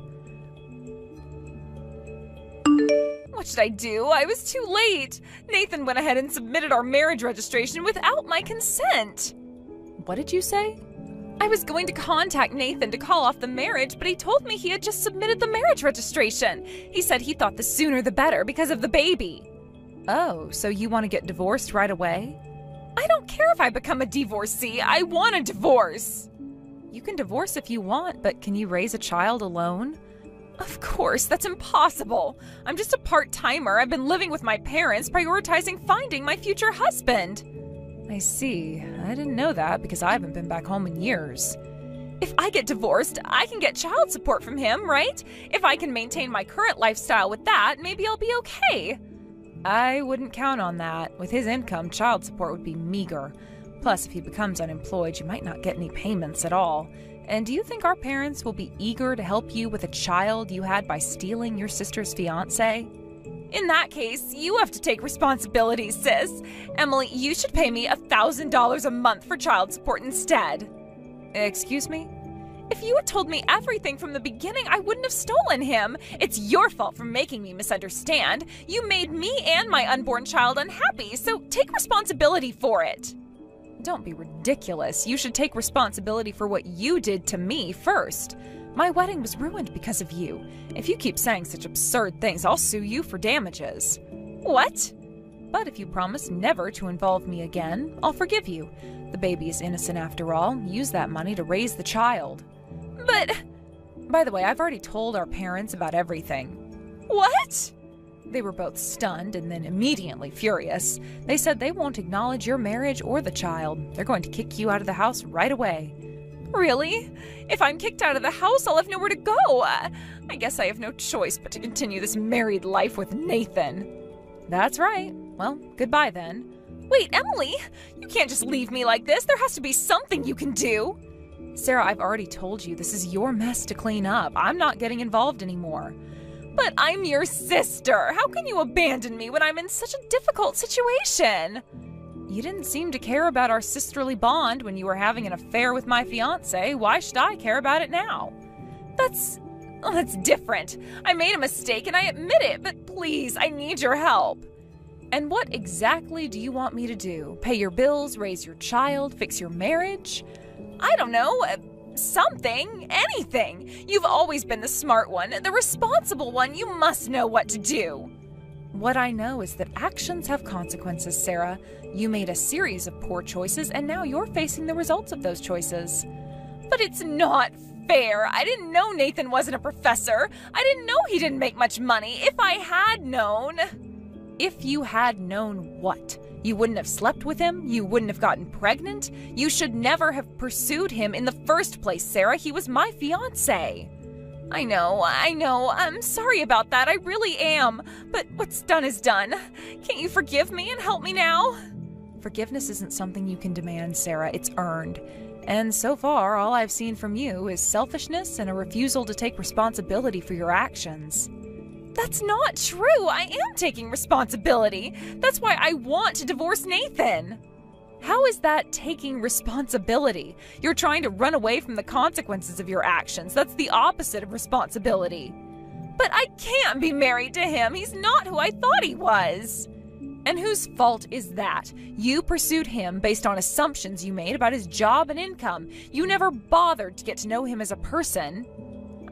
What should I do? I was too late. Nathan went ahead and submitted our marriage registration without my consent. What did you say? I was going to contact Nathan to call off the marriage, but he told me he had just submitted the marriage registration. He said he thought the sooner the better because of the baby. Oh, so you want to get divorced right away? I don't care if I become a divorcee. I want a divorce. You can divorce if you want, but can you raise a child alone? Of course, that's impossible. I'm just a part-timer. I've been living with my parents, prioritizing finding my future husband. I see. I didn't know that because I haven't been back home in years. If I get divorced, I can get child support from him, right? If I can maintain my current lifestyle with that, maybe I'll be okay. I wouldn't count on that. With his income, child support would be meager. Plus, if he becomes unemployed, you might not get any payments at all. And do you think our parents will be eager to help you with a child you had by stealing your sister's fiancé? In that case, you have to take responsibility, sis. Emily, you should pay me $1,000 a month for child support instead. Excuse me? If you had told me everything from the beginning, I wouldn't have stolen him. It's your fault for making me misunderstand. You made me and my unborn child unhappy, so take responsibility for it. Don't be ridiculous. You should take responsibility for what you did to me first. My wedding was ruined because of you. If you keep saying such absurd things, I'll sue you for damages. What? But if you promise never to involve me again, I'll forgive you. The baby is innocent after all. Use that money to raise the child. But... By the way, I've already told our parents about everything. What? They were both stunned and then immediately furious. They said they won't acknowledge your marriage or the child. They're going to kick you out of the house right away. Really? If I'm kicked out of the house, I'll have nowhere to go. I guess I have no choice but to continue this married life with Nathan. That's right. Well, goodbye then. Wait, Emily, you can't just leave me like this. There has to be something you can do. Sarah, I've already told you this is your mess to clean up. I'm not getting involved anymore. But I'm your sister. How can you abandon me when I'm in such a difficult situation? You didn't seem to care about our sisterly bond when you were having an affair with my fiancé. Why should I care about it now? That's different. I made a mistake and I admit it, but please, I need your help. And what exactly do you want me to do? Pay your bills, raise your child, fix your marriage? I don't know. Something. Anything. You've always been the smart one, the responsible one. You must know what to do. What I know is that actions have consequences, Sarah. You made a series of poor choices, and now you're facing the results of those choices. But it's not fair. I didn't know Nathan wasn't a professor. I didn't know he didn't make much money. If I had known... If you had known what? You wouldn't have slept with him? You wouldn't have gotten pregnant? You should never have pursued him in the first place, Sarah. He was my fiancé. I know. I'm sorry about that. I really am. But what's done is done. Can't you forgive me and help me now? Forgiveness isn't something you can demand, Sarah. It's earned. And so far, all I've seen from you is selfishness and a refusal to take responsibility for your actions. That's not true. I am taking responsibility. That's why I want to divorce Nathan. How is that taking responsibility? You're trying to run away from the consequences of your actions. That's the opposite of responsibility. But I can't be married to him. He's not who I thought he was. And whose fault is that? You pursued him based on assumptions you made about his job and income. You never bothered to get to know him as a person.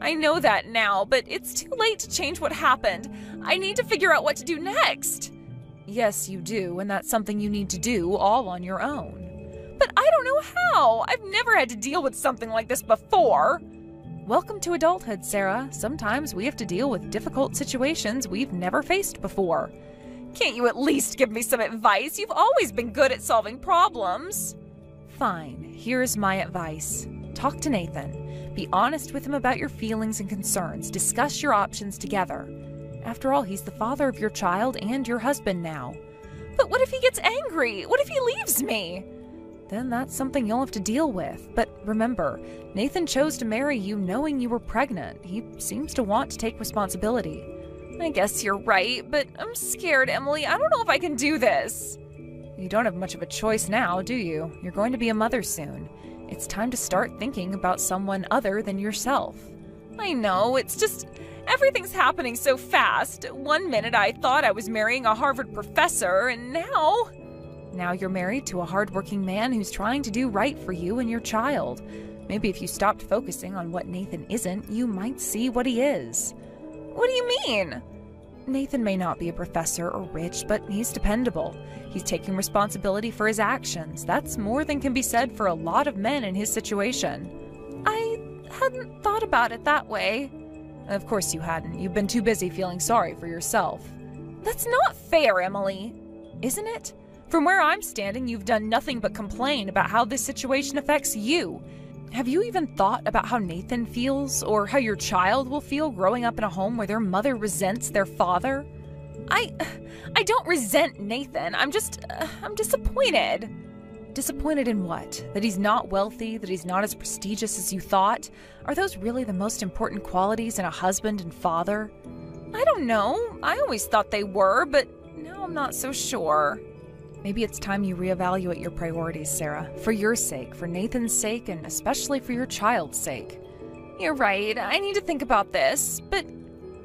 I know that now, but it's too late to change what happened. I need to figure out what to do next. Yes, you do, and that's something you need to do all on your own. But I don't know how. I've never had to deal with something like this before. Welcome to adulthood, Sarah. Sometimes we have to deal with difficult situations we've never faced before. Can't you at least give me some advice? You've always been good at solving problems. Fine. Here's my advice. Talk to Nathan. Be honest with him about your feelings and concerns. Discuss your options together. After all, he's the father of your child and your husband now. But what if he gets angry? What if he leaves me? Then that's something you'll have to deal with. But remember, Nathan chose to marry you knowing you were pregnant. He seems to want to take responsibility. I guess you're right, but I'm scared, Emily. I don't know if I can do this. You don't have much of a choice now, do you? You're going to be a mother soon. It's time to start thinking about someone other than yourself. I know, it's just everything's happening so fast. 1 minute I thought I was marrying a Harvard professor, and now... Now you're married to a hardworking man who's trying to do right for you and your child. Maybe if you stopped focusing on what Nathan isn't, you might see what he is. What do you mean? Nathan may not be a professor or rich, but he's dependable. He's taking responsibility for his actions. That's more than can be said for a lot of men in his situation. I hadn't thought about it that way. Of course you hadn't. You've been too busy feeling sorry for yourself. That's not fair, Emily. Isn't it? From where I'm standing, you've done nothing but complain about how this situation affects you. Have you even thought about how Nathan feels, or how your child will feel growing up in a home where their mother resents their father? I don't resent Nathan. I'm disappointed. Disappointed in what? That he's not wealthy, that he's not as prestigious as you thought? Are those really the most important qualities in a husband and father? I don't know. I always thought they were, but now I'm not so sure. Maybe it's time you reevaluate your priorities, Sarah. For your sake, for Nathan's sake, and especially for your child's sake. You're right. I need to think about this. But,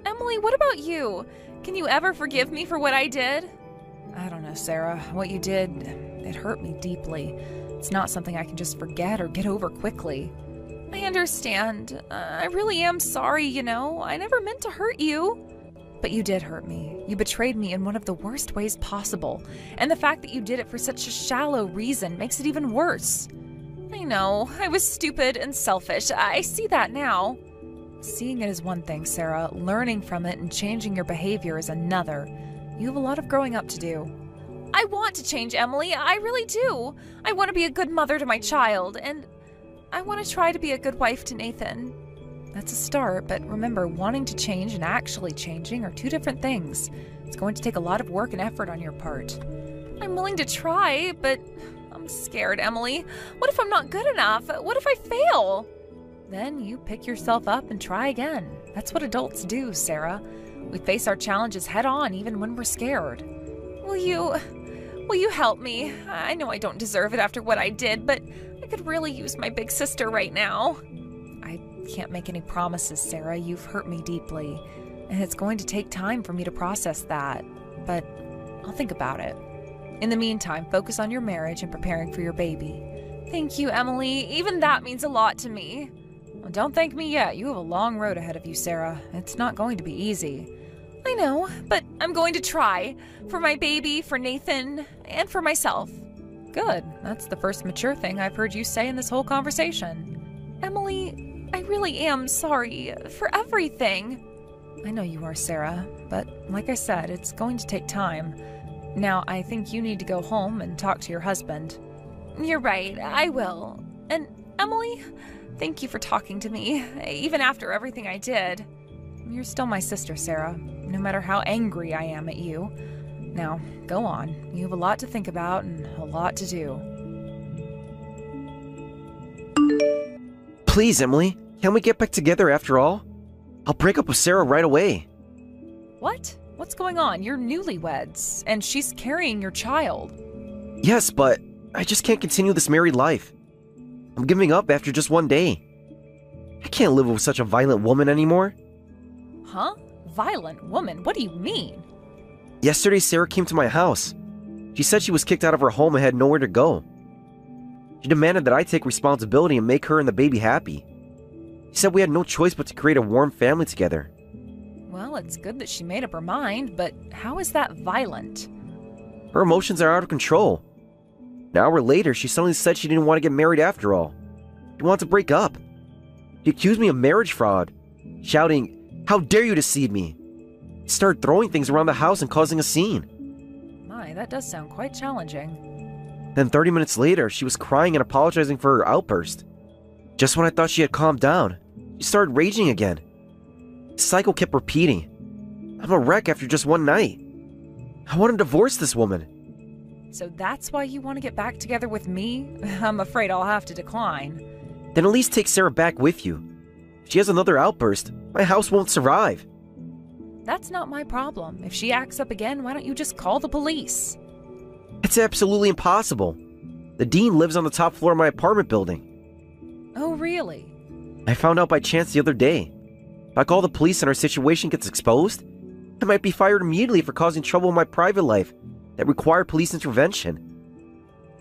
Emily, what about you? Can you ever forgive me for what I did? I don't know, Sarah. What you did, it hurt me deeply. It's not something I can just forget or get over quickly. I understand. I really am sorry, you know. I never meant to hurt you. But you did hurt me. You betrayed me in one of the worst ways possible. And the fact that you did it for such a shallow reason makes it even worse. I know. I was stupid and selfish. I see that now. Seeing it is one thing, Sarah. Learning from it and changing your behavior is another. You have a lot of growing up to do. I want to change, Emily. I really do. I want to be a good mother to my child, and I want to try to be a good wife to Nathan. That's a start, but remember, wanting to change and actually changing are two different things. It's going to take a lot of work and effort on your part. I'm willing to try, but I'm scared, Emily. What if I'm not good enough? What if I fail? Then you pick yourself up and try again. That's what adults do, Sarah. We face our challenges head on even when we're scared. Will you help me? I know I don't deserve it after what I did, but I could really use my big sister right now. I can't make any promises, Sarah. You've hurt me deeply, and it's going to take time for me to process that, but I'll think about it. In the meantime, focus on your marriage and preparing for your baby. Thank you, Emily. Even that means a lot to me. Well, don't thank me yet. You have a long road ahead of you, Sarah. It's not going to be easy. I know, but I'm going to try. For my baby, for Nathan, and for myself. Good. That's the first mature thing I've heard you say in this whole conversation. Emily, I really am sorry for everything. I know you are, Sarah, but like I said, it's going to take time. Now, I think you need to go home and talk to your husband. You're right, I will. And Emily, thank you for talking to me, even after everything I did. You're still my sister, Sarah, no matter how angry I am at you. Now, go on. You have a lot to think about and a lot to do. Please, Emily, can't we get back together after all? I'll break up with Sarah right away. What? What's going on? You're newlyweds, and she's carrying your child. Yes, but I just can't continue this married life. I'm giving up after just one day. I can't live with such a violent woman anymore. Huh? Violent woman? What do you mean? Yesterday, Sarah came to my house. She said she was kicked out of her home and had nowhere to go. She demanded that I take responsibility and make her and the baby happy. She said we had no choice but to create a warm family together. Well, it's good that she made up her mind, but how is that violent? Her emotions are out of control. An hour later, she suddenly said she didn't want to get married after all. She wanted to break up. She accused me of marriage fraud, shouting, "How dare you deceive me!" She started throwing things around the house and causing a scene. My, that does sound quite challenging. Then 30 minutes later, she was crying and apologizing for her outburst. Just when I thought she had calmed down, she started raging again. The cycle kept repeating. I'm a wreck after just one night. I want to divorce this woman. So that's why you want to get back together with me? I'm afraid I'll have to decline. Then at least take Sarah back with you. If she has another outburst, my house won't survive. That's not my problem. If she acts up again, why don't you just call the police? It's absolutely impossible. The dean lives on the top floor of my apartment building. Oh, really? I found out by chance the other day. If I call the police and our situation gets exposed, I might be fired immediately for causing trouble in my private life that required police intervention.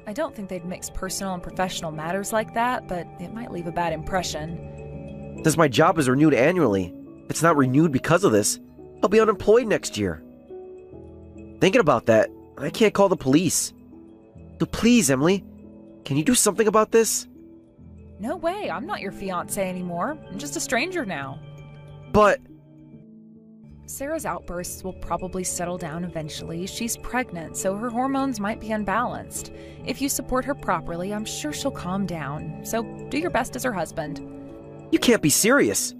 I don't think they'd mix personal and professional matters like that, but it might leave a bad impression. Since my job is renewed annually, if it's not renewed because of this, I'll be unemployed next year. Thinking about that, I can't call the police. So please, Emily, can you do something about this? No way, I'm not your fiancé anymore. I'm just a stranger now. But... Sarah's outbursts will probably settle down eventually. She's pregnant, so her hormones might be unbalanced. If you support her properly, I'm sure she'll calm down. So do your best as her husband. You can't be serious.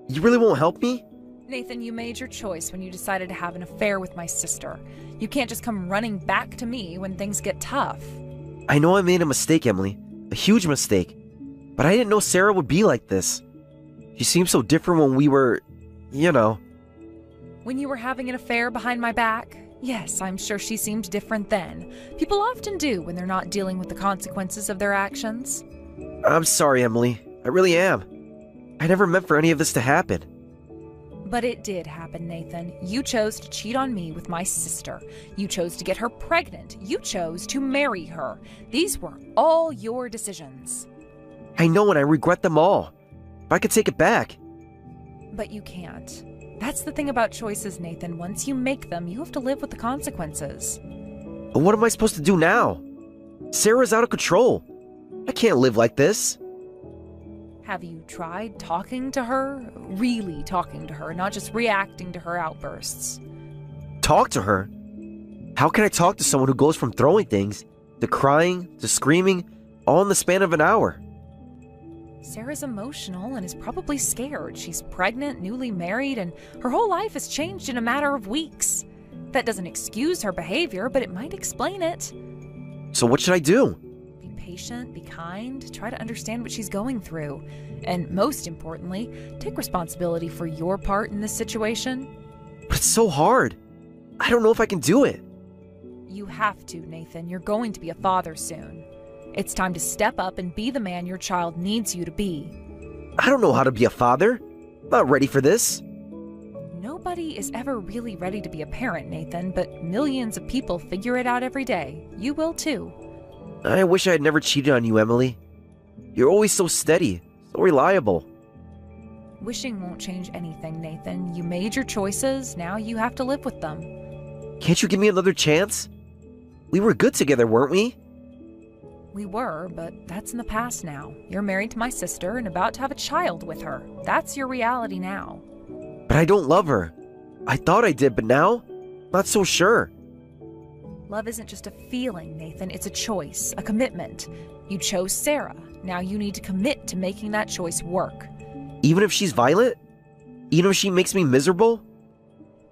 You really won't help me? Nathan, you made your choice when you decided to have an affair with my sister. You can't just come running back to me when things get tough. I know I made a mistake, Emily. A huge mistake. But I didn't know Sarah would be like this. She seemed so different when we were, you know. When you were having an affair behind my back? Yes, I'm sure she seemed different then. People often do when they're not dealing with the consequences of their actions. I'm sorry, Emily. I really am. I never meant for any of this to happen. But it did happen, Nathan. You chose to cheat on me with my sister. You chose to get her pregnant. You chose to marry her. These were all your decisions. I know, and I regret them all. If I could take it back. But you can't. That's the thing about choices, Nathan. Once you make them, you have to live with the consequences. But what am I supposed to do now? Sarah's out of control. I can't live like this. Have you tried talking to her? Really talking to her, not just reacting to her outbursts. Talk to her? How can I talk to someone who goes from throwing things, to crying, to screaming, all in the span of an hour? Sarah's emotional and is probably scared. She's pregnant, newly married, and her whole life has changed in a matter of weeks. That doesn't excuse her behavior, but it might explain it. So what should I do? Be patient, be kind, try to understand what she's going through. And most importantly, take responsibility for your part in this situation. But it's so hard. I don't know if I can do it. You have to, Nathan. You're going to be a father soon. It's time to step up and be the man your child needs you to be. I don't know how to be a father. I'm not ready for this. Nobody is ever really ready to be a parent, Nathan, but millions of people figure it out every day. You will too. I wish I had never cheated on you, Emily. You're always so steady, so reliable. Wishing won't change anything, Nathan. You made your choices, now you have to live with them. Can't you give me another chance? We were good together, weren't we? We were, but that's in the past now. You're married to my sister and about to have a child with her. That's your reality now. But I don't love her. I thought I did, but now? Not so sure. Love isn't just a feeling, Nathan. It's a choice, a commitment. You chose Sarah. Now you need to commit to making that choice work. Even if she's violent? Even if she makes me miserable?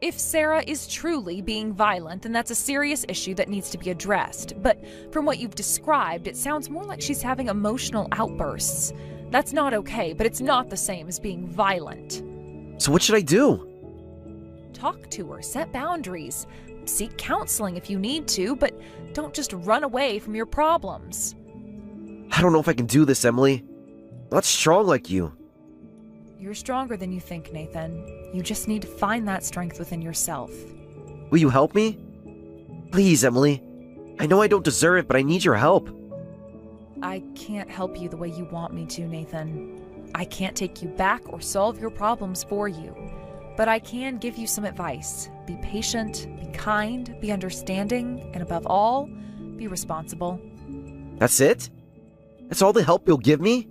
If Sarah is truly being violent, then that's a serious issue that needs to be addressed. But from what you've described, it sounds more like she's having emotional outbursts. That's not okay, but it's not the same as being violent. So what should I do? Talk to her, set boundaries. Seek counseling if you need to, but don't just run away from your problems. I don't know if I can do this, Emily. I'm not strong like you. You're stronger than you think, Nathan. You just need to find that strength within yourself. Will you help me? Please, Emily. I know I don't deserve it, but I need your help. I can't help you the way you want me to, Nathan. I can't take you back or solve your problems for you. But I can give you some advice. Be patient, be kind, be understanding, and above all, be responsible. That's it? That's all the help you'll give me?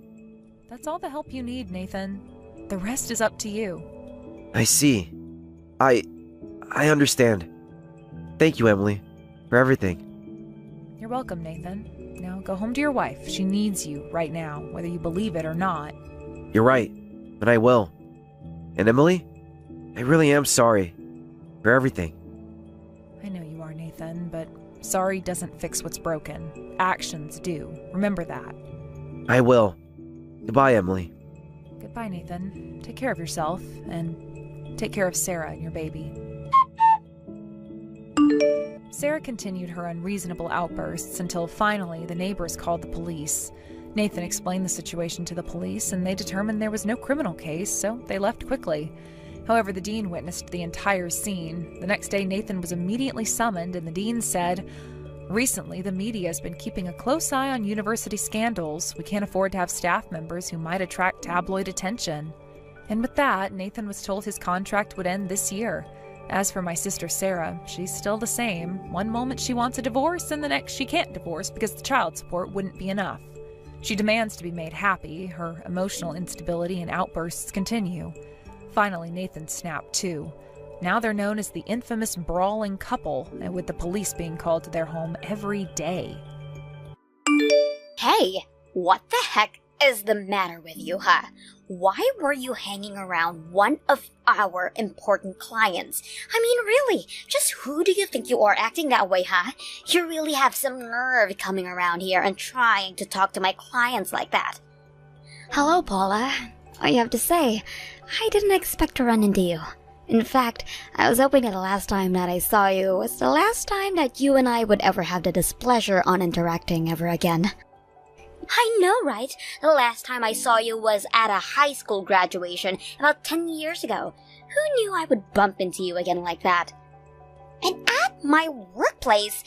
That's all the help you need, Nathan. The rest is up to you. I see. I understand. Thank you, Emily, for everything. You're welcome, Nathan. Now go home to your wife. She needs you right now, whether you believe it or not. You're right, and I will. And Emily, I really am sorry for everything. I know you are, Nathan, but sorry doesn't fix what's broken. Actions do. Remember that. I will. Goodbye, Emily. Goodbye, Nathan. Take care of yourself, and take care of Sarah and your baby. Sarah continued her unreasonable outbursts until finally the neighbors called the police. Nathan explained the situation to the police, and they determined there was no criminal case, so they left quickly. However, the dean witnessed the entire scene. The next day, Nathan was immediately summoned, and the dean said, "Recently, the media has been keeping a close eye on university scandals. We can't afford to have staff members who might attract tabloid attention." And with that, Nathan was told his contract would end this year. As for my sister Sarah, she's still the same. One moment she wants a divorce, and the next she can't divorce because the child support wouldn't be enough. She demands to be made happy. Her emotional instability and outbursts continue. Finally, Nathan snapped too. Now they're known as the infamous brawling couple, and with the police being called to their home every day. Hey, what the heck is the matter with you, huh? Why were you hanging around one of our important clients? I mean, really, just who do you think you are acting that way, huh? You really have some nerve coming around here and trying to talk to my clients like that. Hello, Paula. I have to say, I didn't expect to run into you. In fact, I was hoping that the last time that I saw you was the last time that you and I would ever have the displeasure on interacting ever again. I know, right? The last time I saw you was at a high school graduation about 10 years ago. Who knew I would bump into you again like that? And at my workplace,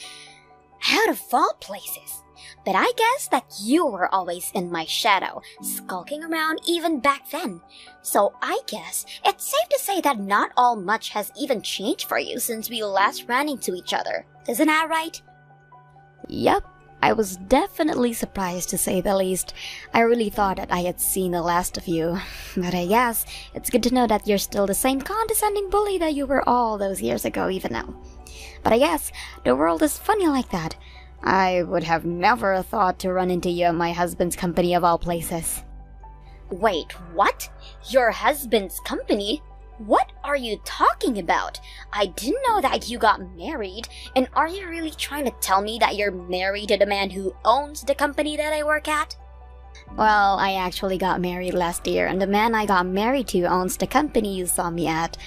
out of all places. But I guess that you were always in my shadow, skulking around even back then. So I guess it's safe to say that not all much has even changed for you since we last ran into each other. Isn't that right? Yep. I was definitely surprised, to say the least. I really thought that I had seen the last of you. But I guess it's good to know that you're still the same condescending bully that you were all those years ago, even now. But I guess the world is funny like that. I would have never thought to run into you at my husband's company of all places. Wait, what? Your husband's company? What are you talking about? I didn't know that you got married. And are you really trying to tell me that you're married to the man who owns the company that I work at? Well, I actually got married last year, and the man I got married to owns the company you saw me at.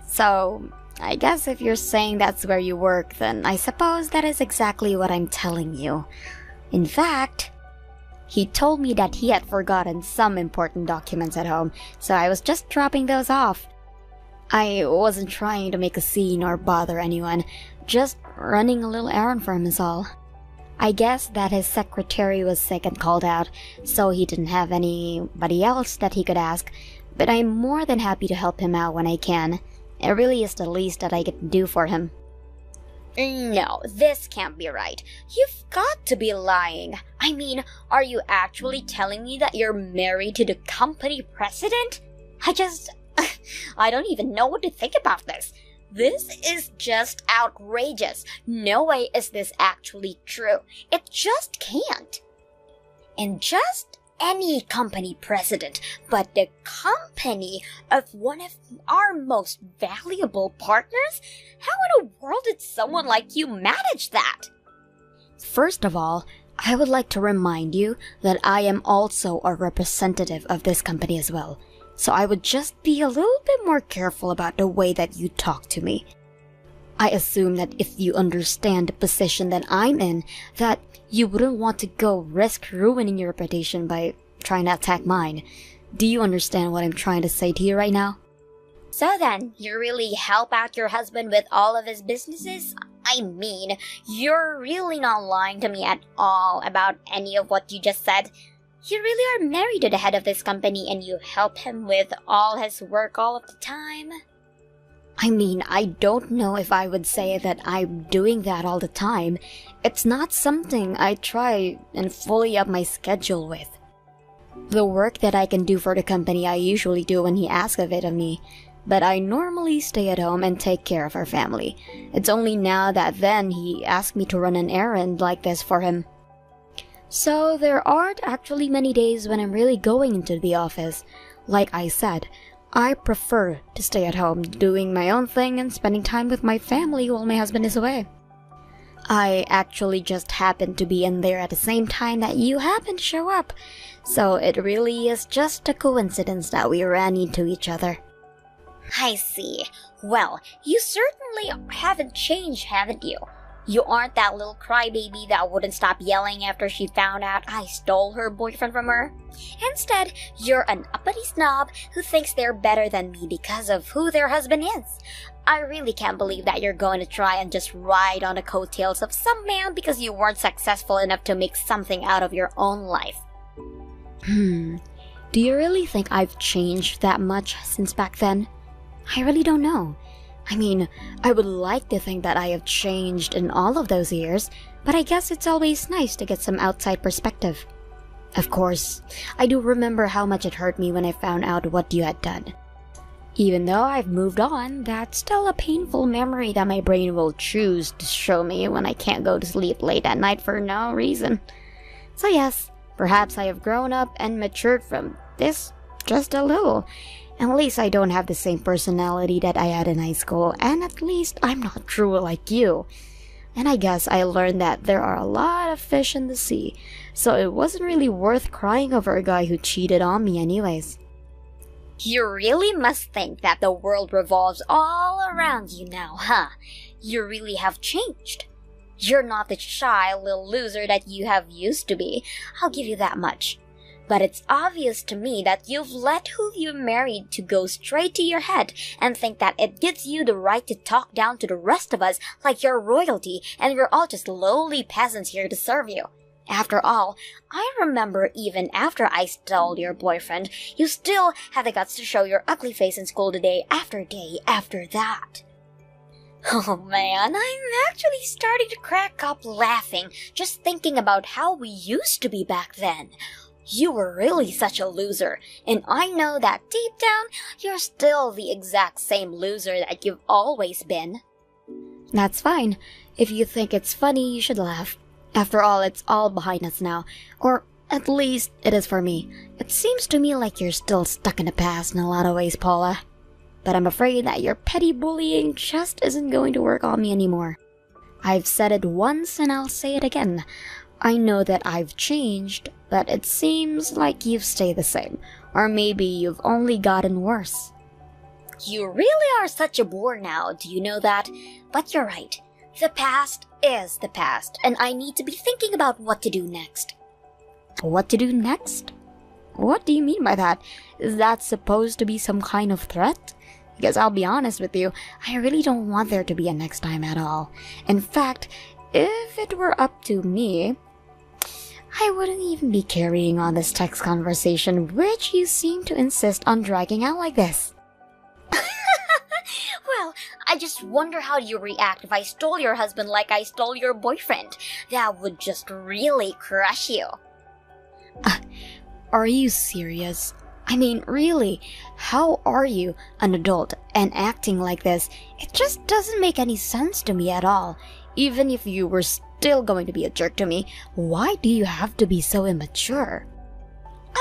So, I guess if you're saying that's where you work, then I suppose that is exactly what I'm telling you. In fact, he told me that he had forgotten some important documents at home, so I was just dropping those off. I wasn't trying to make a scene or bother anyone, just running a little errand for him is all. I guess that his secretary was sick and called out, so he didn't have anybody else that he could ask, but I'm more than happy to help him out when I can. It really is the least that I can do for him. No, this can't be right. You've got to be lying. I mean, are you actually telling me that you're married to the company president? I don't even know what to think about this. This is just outrageous. No way is this actually true. It just can't. And just any company president, but the company of one of our most valuable partners? How in the world did someone like you manage that? First of all, I would like to remind you that I am also a representative of this company as well. So I would just be a little bit more careful about the way that you talk to me. I assume that if you understand the position that I'm in, that you wouldn't want to go risk ruining your reputation by trying to attack mine. Do you understand what I'm trying to say to you right now? So then, you really help out your husband with all of his businesses? I mean, you're really not lying to me at all about any of what you just said. You really are married to the head of this company and you help him with all his work all of the time? I mean, I don't know if I would say that I'm doing that all the time. It's not something I try and fully up my schedule with. The work that I can do for the company I usually do when he asks of it of me, but I normally stay at home and take care of our family. It's only now that then he asked me to run an errand like this for him. So there aren't actually many days when I'm really going into the office. Like I said, I prefer to stay at home, doing my own thing and spending time with my family while my husband is away. I actually just happened to be in there at the same time that you happened to show up, so it really is just a coincidence that we ran into each other. I see. Well, you certainly haven't changed, haven't you? You aren't that little crybaby that wouldn't stop yelling after she found out I stole her boyfriend from her. Instead, you're an uppity snob who thinks they're better than me because of who their husband is. I really can't believe that you're going to try and just ride on the coattails of some man because you weren't successful enough to make something out of your own life. Do you really think I've changed that much since back then? I really don't know. I mean, I would like to think that I have changed in all of those years, but I guess it's always nice to get some outside perspective. Of course, I do remember how much it hurt me when I found out what you had done. Even though I've moved on, that's still a painful memory that my brain will choose to show me when I can't go to sleep late at night for no reason. So yes, Perhaps I have grown up and matured from this just a little. At least I don't have the same personality that I had in high school, and at least I'm not cruel like you. And I guess I learned that there are a lot of fish in the sea, so it wasn't really worth crying over a guy who cheated on me anyways. You really must think that the world revolves all around you now, huh? You really have changed. You're not the shy little loser that you have used to be, I'll give you that much. But it's obvious to me that you've let who you married to go straight to your head and think that it gives you the right to talk down to the rest of us like you're royalty and we're all just lowly peasants here to serve you. After all, I remember even after I stole your boyfriend, you still had the guts to show your ugly face in school day after that. Oh man, I'm actually starting to crack up laughing just thinking about how we used to be back then. You were really such a loser, and I know that deep down, you're still the exact same loser that you've always been. That's fine. If you think it's funny, you should laugh. After all, it's all behind us now. Or at least it is for me. It seems to me like you're still stuck in the past in a lot of ways, Paula. But I'm afraid that your petty bullying just isn't going to work on me anymore. I've said it once and I'll say it again. I know that I've changed, but it seems like you've stayed the same. Or maybe you've only gotten worse. You really are such a bore now, do you know that? But you're right. The past is the past, and I need to be thinking about what to do next. What to do next? What do you mean by that? Is that supposed to be some kind of threat? Because I'll be honest with you, I really don't want there to be a next time at all. In fact, if it were up to me, I wouldn't even be carrying on this text conversation, which you seem to insist on dragging out like this. Well, I just wonder how you react if I stole your husband like I stole your boyfriend. That would just really crush you. Are you serious? I mean, really, how are you, an adult, and acting like this? It just doesn't make any sense to me at all. Even if you were still going to be a jerk to me, why do you have to be so immature?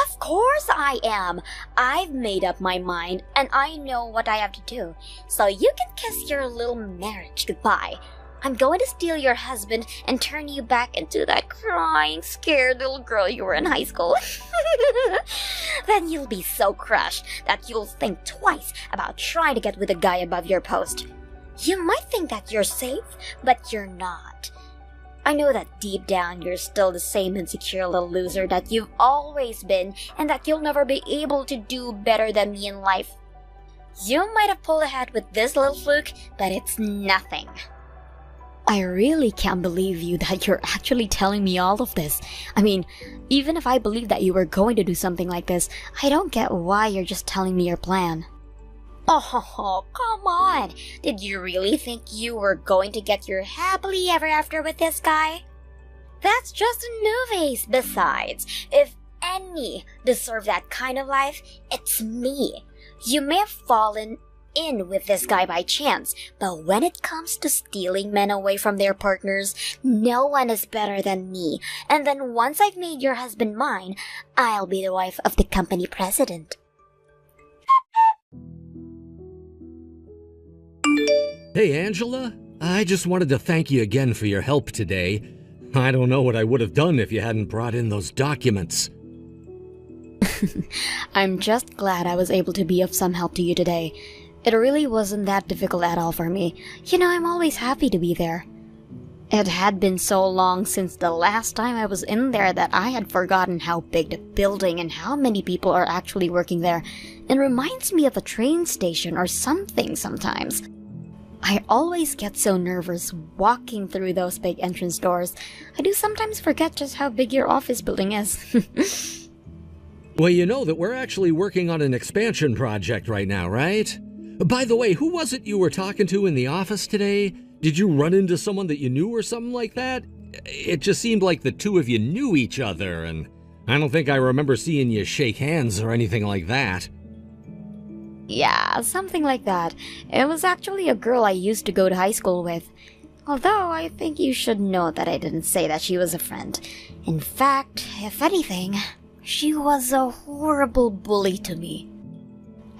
Of course I am. I've made up my mind, and I know what I have to do. So you can kiss your little marriage goodbye. I'm going to steal your husband and turn you back into that crying, scared little girl you were in high school. Then you'll be so crushed that you'll think twice about trying to get with a guy above your post. You might think that you're safe, but you're not. I know that deep down you're still the same insecure little loser that you've always been and that you'll never be able to do better than me in life. You might have pulled ahead with this little fluke, but it's nothing. I really can't believe you that you're actually telling me all of this. I mean, even if I believe that you were going to do something like this, I don't get why you're just telling me your plan. Oh, come on. Did you really think you were going to get your happily ever after with this guy? That's just in movies. Besides, if any deserve that kind of life, it's me. You may have fallen in with this guy by chance, but when it comes to stealing men away from their partners, no one is better than me. And then once I've made your husband mine, I'll be the wife of the company president. Hey, Angela. I just wanted to thank you again for your help today. I don't know what I would have done if you hadn't brought in those documents. I'm just glad I was able to be of some help to you today. It really wasn't that difficult at all for me. You know, I'm always happy to be there. It had been so long since the last time I was in there that I had forgotten how big the building and how many people are actually working there. It reminds me of a train station or something sometimes. I always get so nervous walking through those big entrance doors. I do sometimes forget just how big your office building is. Well, you know that we're actually working on an expansion project right now, right? By the way, who was it you were talking to in the office today? Did you run into someone that you knew or something like that? It just seemed like the two of you knew each other, and I don't think I remember seeing you shake hands or anything like that. Yeah, something like that. It was actually a girl I used to go to high school with. Although I think you should know that I didn't say that she was a friend. In fact, if anything, she was a horrible bully to me.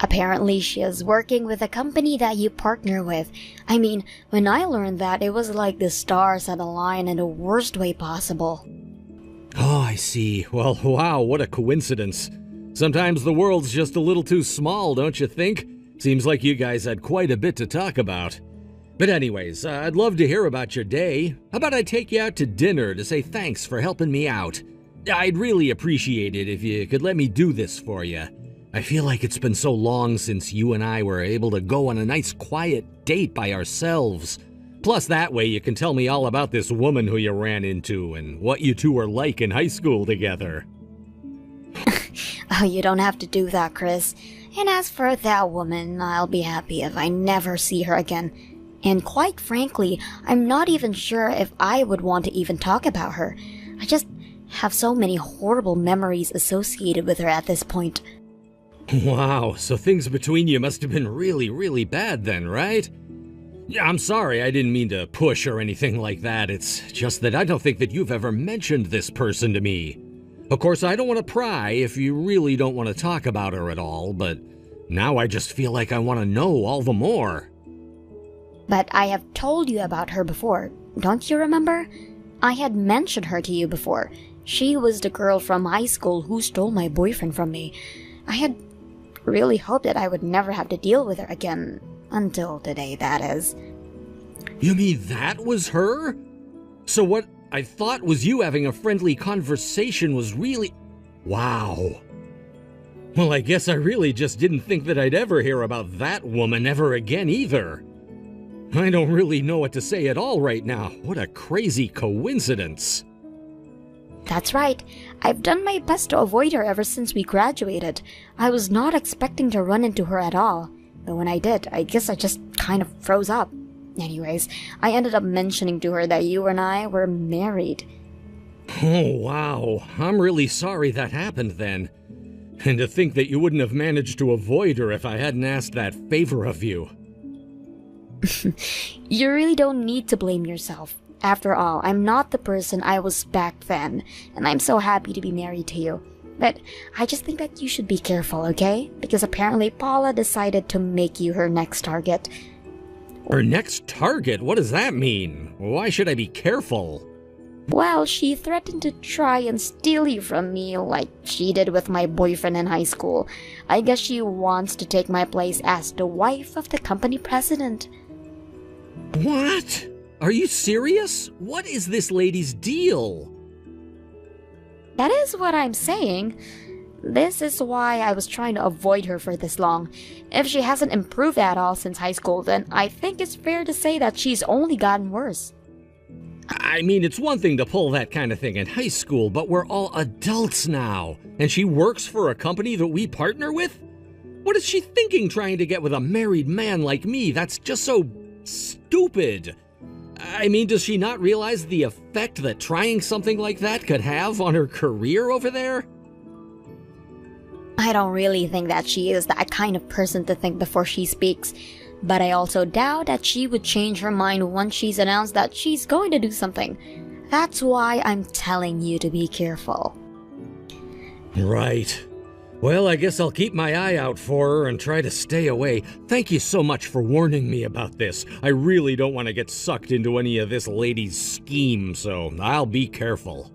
Apparently, she is working with a company that you partner with. I mean, when I learned that, it was like the stars had aligned in the worst way possible. Oh, I see. Well, wow, what a coincidence. Sometimes the world's just a little too small, don't you think? Seems like you guys had quite a bit to talk about. But anyways, I'd love to hear about your day. How about I take you out to dinner to say thanks for helping me out? I'd really appreciate it if you could let me do this for you. I feel like it's been so long since you and I were able to go on a nice quiet date by ourselves. Plus that way you can tell me all about this woman who you ran into and what you two were like in high school together. Oh, you don't have to do that, Chris. And as for that woman, I'll be happy if I never see her again. And quite frankly, I'm not even sure if I would want to even talk about her. I just have so many horrible memories associated with her at this point. Wow, so things between you must have been really, really bad then, right? Yeah, I'm sorry, I didn't mean to push or anything like that. It's just that I don't think that you've ever mentioned this person to me. Of course, I don't want to pry if you really don't want to talk about her at all, but now I just feel like I want to know all the more. But I have told you about her before, don't you remember? I had mentioned her to you before. She was the girl from high school who stole my boyfriend from me. I had really hoped that I would never have to deal with her again. Until today, that is. You mean that was her? So what I thought was you having a friendly conversation was really... Wow. Well, I guess I really just didn't think that I'd ever hear about that woman ever again either. I don't really know what to say at all right now. What a crazy coincidence. That's right. I've done my best to avoid her ever since we graduated. I was not expecting to run into her at all. But when I did, I guess I just kind of froze up. Anyways, I ended up mentioning to her that you and I were married. Oh, wow. I'm really sorry that happened then. And to think that you wouldn't have managed to avoid her if I hadn't asked that favor of you. You really don't need to blame yourself. After all, I'm not the person I was back then, and I'm so happy to be married to you. But I just think that you should be careful, okay? Because apparently Paula decided to make you her next target. Her next target? What does that mean? Why should I be careful? Well, she threatened to try and steal you from me like she did with my boyfriend in high school. I guess she wants to take my place as the wife of the company president. What? Are you serious? What is this lady's deal? That is what I'm saying. This is why I was trying to avoid her for this long. If she hasn't improved at all since high school, then I think it's fair to say that she's only gotten worse. I mean, it's one thing to pull that kind of thing in high school, but we're all adults now, and she works for a company that we partner with? What is she thinking trying to get with a married man like me? That's just so stupid. I mean, does she not realize the effect that trying something like that could have on her career over there? I don't really think that she is that kind of person to think before she speaks, but I also doubt that she would change her mind once she's announced that she's going to do something. That's why I'm telling you to be careful. Right. Well, I guess I'll keep my eye out for her and try to stay away. Thank you so much for warning me about this. I really don't want to get sucked into any of this lady's scheme, so I'll be careful.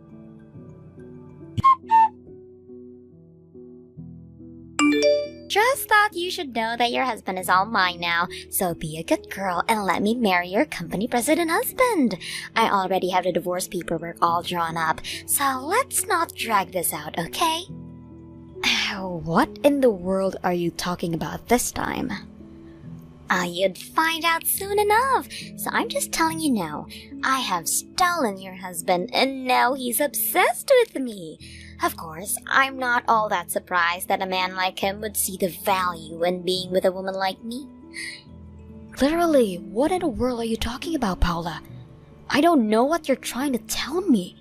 Just thought you should know that your husband is all mine now, so be a good girl and let me marry your company president husband. I already have the divorce paperwork all drawn up, so let's not drag this out, okay? What in the world are you talking about this time? You'd find out soon enough, so I'm just telling you now. I have stolen your husband, and now he's obsessed with me. Of course, I'm not all that surprised that a man like him would see the value in being with a woman like me. Literally, what in the world are you talking about, Paula? I don't know what you're trying to tell me.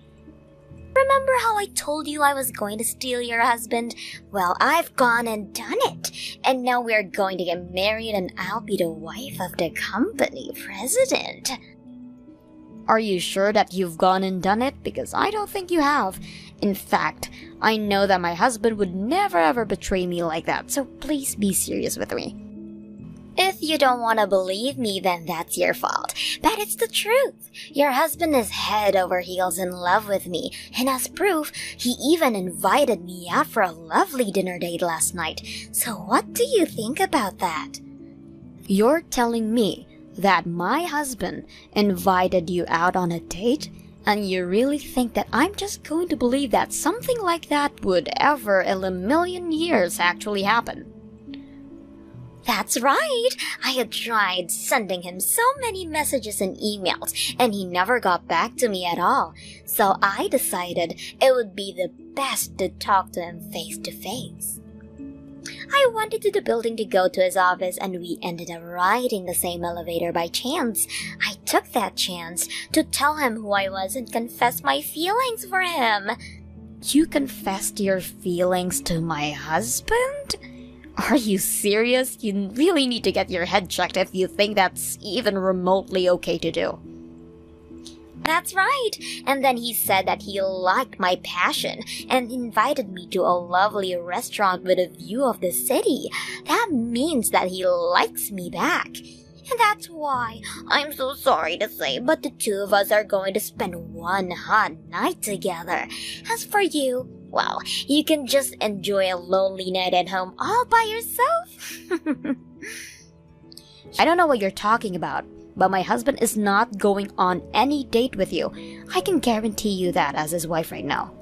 Remember how I told you I was going to steal your husband? Well, I've gone and done it. And now we're going to get married and I'll be the wife of the company president. Are you sure that you've gone and done it? Because I don't think you have. In fact, I know that my husband would never ever betray me like that, so please be serious with me. If you don't want to believe me, then that's your fault. But it's the truth. Your husband is head over heels in love with me, and as proof, he even invited me out for a lovely dinner date last night. So what do you think about that? You're telling me that my husband invited you out on a date? And you really think that I'm just going to believe that something like that would ever in a million years actually happen? That's right. I had tried sending him so many messages and emails, and he never got back to me at all. So I decided it would be the best to talk to him face to face. I went into the building to go to his office, and we ended up riding the same elevator by chance. I took that chance to tell him who I was and confess my feelings for him. You confessed your feelings to my husband? Are you serious? You really need to get your head checked if you think that's even remotely okay to do. That's right. And then he said that he liked my passion and invited me to a lovely restaurant with a view of the city. That means that he likes me back. And that's why, I'm so sorry to say, but the two of us are going to spend one hot night together. As for you, well, you can just enjoy a lonely night at home all by yourself. I don't know what you're talking about, but my husband is not going on any date with you. I can guarantee you that as his wife right now.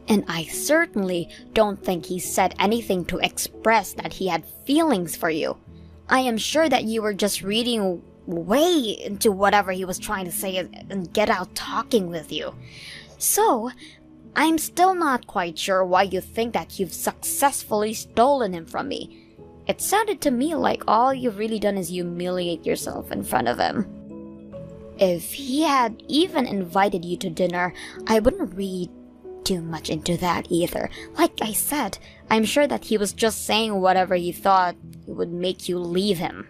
And I certainly don't think he said anything to express that he had feelings for you. I am sure that you were just reading way into whatever he was trying to say and get out talking with you. So, I'm still not quite sure why you think that you've successfully stolen him from me. It sounded to me like all you've really done is humiliate yourself in front of him. If he had even invited you to dinner, I wouldn't read too much into that either. Like I said, I'm sure that he was just saying whatever he thought would make you leave him.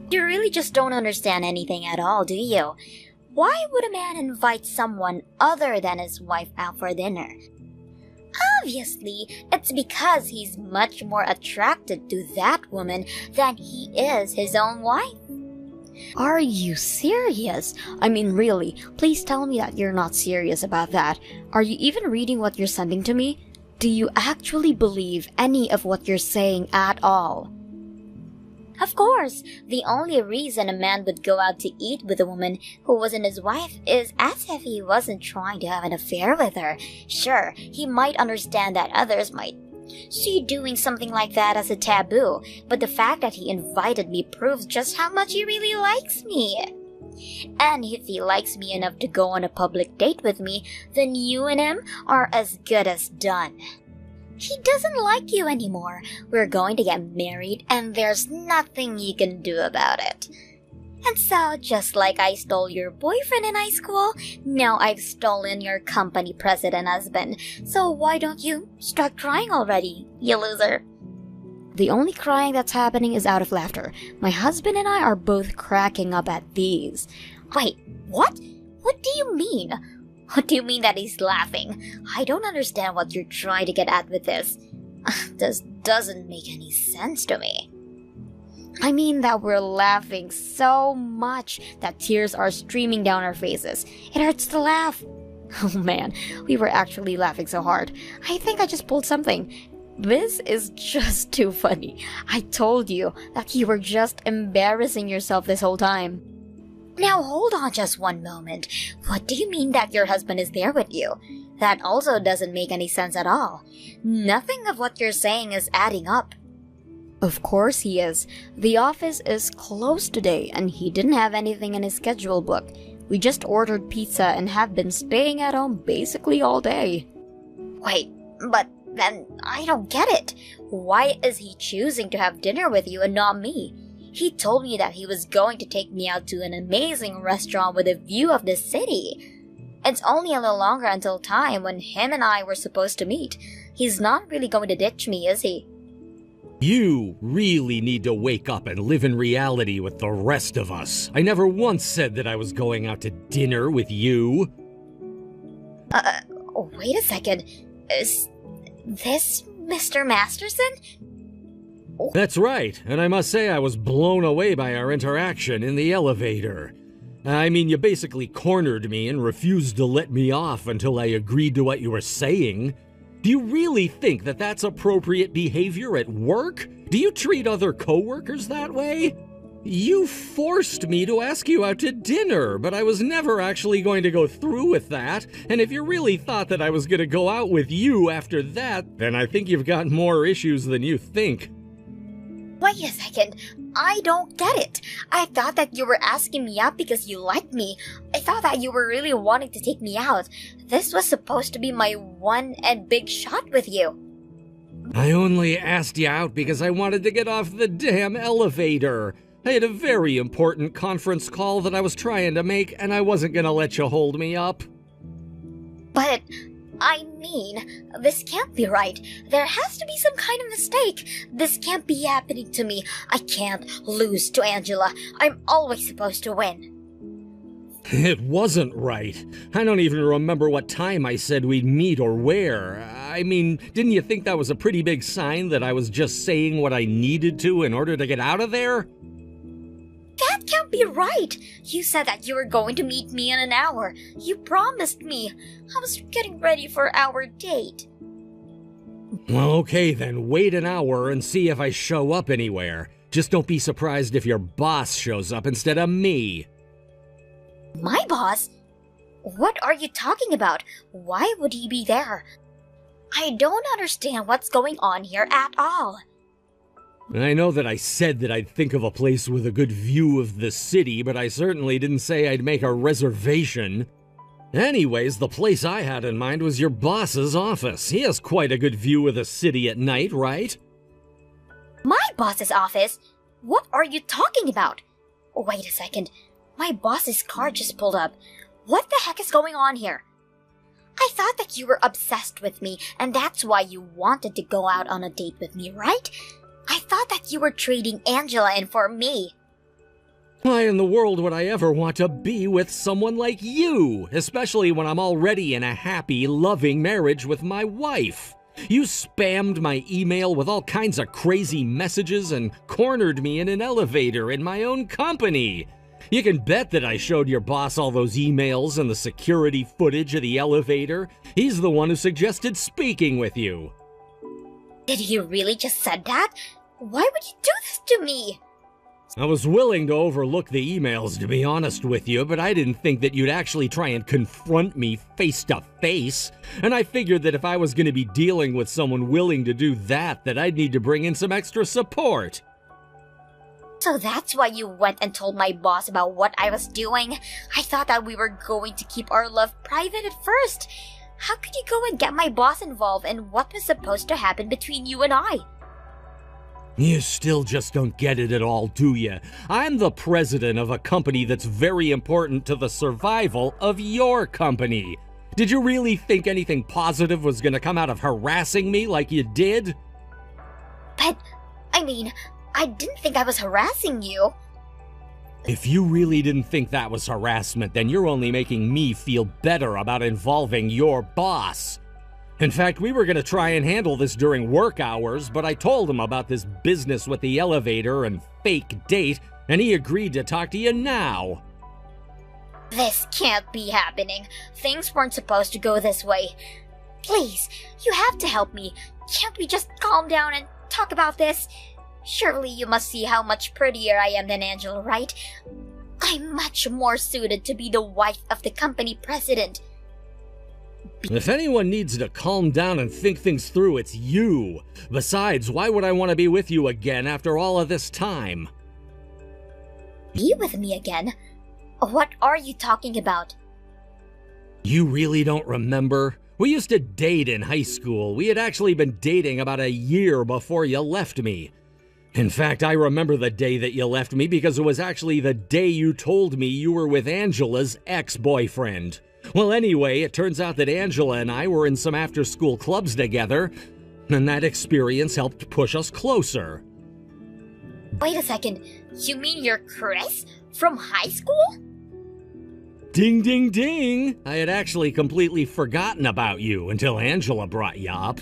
You really just don't understand anything at all, do you? Why would a man invite someone other than his wife out for dinner? Obviously, it's because he's much more attracted to that woman than he is his own wife. Are you serious? I mean, really, please tell me that you're not serious about that. Are you even reading what you're sending to me? Do you actually believe any of what you're saying at all? Of course, the only reason a man would go out to eat with a woman who wasn't his wife is as if he wasn't trying to have an affair with her. Sure, he might understand that others might see doing something like that as a taboo, but the fact that he invited me proves just how much he really likes me. And if he likes me enough to go on a public date with me, then you and him are as good as done. He doesn't like you anymore. We're going to get married, and there's nothing you can do about it. And so, just like I stole your boyfriend in high school, now I've stolen your company president husband. So why don't you start crying already, you loser? The only crying that's happening is out of laughter. My husband and I are both cracking up at these. Wait, what? What do you mean? What do you mean that he's laughing? I don't understand what you're trying to get at with this. This doesn't make any sense to me. I mean that we're laughing so much that tears are streaming down our faces. It hurts to laugh. Oh man, we were actually laughing so hard. I think I just pulled something. This is just too funny. I told you that you were just embarrassing yourself this whole time. Now hold on just one moment. What do you mean that your husband is there with you? That also doesn't make any sense at all. Nothing of what you're saying is adding up. Of course he is. The office is closed today and he didn't have anything in his schedule book. We just ordered pizza and have been staying at home basically all day. Wait, but then I don't get it. Why is he choosing to have dinner with you and not me? He told me that he was going to take me out to an amazing restaurant with a view of the city. It's only a little longer until time when him and I were supposed to meet. He's not really going to ditch me, is he? You really need to wake up and live in reality with the rest of us. I never once said that I was going out to dinner with you. Wait a second. Is this Mr. Masterson? That's right, and I must say I was blown away by our interaction in the elevator. I mean, you basically cornered me and refused to let me off until I agreed to what you were saying. Do you really think that that's appropriate behavior at work? Do you treat other coworkers that way? You forced me to ask you out to dinner, but I was never actually going to go through with that, and if you really thought that I was going to go out with you after that, then I think you've got more issues than you think. Wait a second. I don't get it. I thought that you were asking me out because you liked me. I thought that you were really wanting to take me out. This was supposed to be my one and big shot with you. I only asked you out because I wanted to get off the damn elevator. I had a very important conference call that I was trying to make, and I wasn't gonna let you hold me up. But, I mean, this can't be right. There has to be some kind of mistake. This can't be happening to me. I can't lose to Angela. I'm always supposed to win. It wasn't right. I don't even remember what time I said we'd meet or where. I mean, didn't you think that was a pretty big sign that I was just saying what I needed to in order to get out of there? That can't be right. You said that you were going to meet me in an hour. You promised me. I was getting ready for our date. Well, okay then, wait an hour and see if I show up anywhere. Just don't be surprised if your boss shows up instead of me. My boss? What are you talking about? Why would he be there? I don't understand what's going on here at all. I know that I said that I'd think of a place with a good view of the city, but I certainly didn't say I'd make a reservation. Anyways, the place I had in mind was your boss's office. He has quite a good view of the city at night, right? My boss's office? What are you talking about? Wait a second. My boss's car just pulled up. What the heck is going on here? I thought that you were obsessed with me, and that's why you wanted to go out on a date with me, right? I thought that you were trading Angela in for me. Why in the world would I ever want to be with someone like you? Especially when I'm already in a happy, loving marriage with my wife. You spammed my email with all kinds of crazy messages and cornered me in an elevator in my own company. You can bet that I showed your boss all those emails and the security footage of the elevator. He's the one who suggested speaking with you. Did you really just said that? Why would you do this to me? I was willing to overlook the emails, to be honest with you, but I didn't think that you'd actually try and confront me face to face. And I figured that if I was going to be dealing with someone willing to do that, that I'd need to bring in some extra support. So that's why you went and told my boss about what I was doing? I thought that we were going to keep our love private at first. How could you go and get my boss involved in what was supposed to happen between you and I? You still just don't get it at all, do you? I'm the president of a company that's very important to the survival of your company. Did you really think anything positive was going to come out of harassing me like you did? But, I mean, I didn't think I was harassing you. If you really didn't think that was harassment, then you're only making me feel better about involving your boss. In fact, we were going to try and handle this during work hours, but I told him about this business with the elevator and fake date, and he agreed to talk to you now. This can't be happening. Things weren't supposed to go this way. Please, you have to help me. Can't we just calm down and talk about this? Surely you must see how much prettier I am than Angela, right? I'm much more suited to be the wife of the company president. If anyone needs to calm down and think things through, it's you. Besides, why would I want to be with you again after all of this time? Be with me again? What are you talking about? You really don't remember? We used to date in high school. We had actually been dating about a year before you left me. In fact, I remember the day that you left me because it was actually the day you told me you were with Angela's ex-boyfriend. Well, anyway, it turns out that Angela and I were in some after-school clubs together. And that experience helped push us closer. Wait a second, you mean you're Chris? From high school? Ding, ding, ding! I had actually completely forgotten about you until Angela brought you up.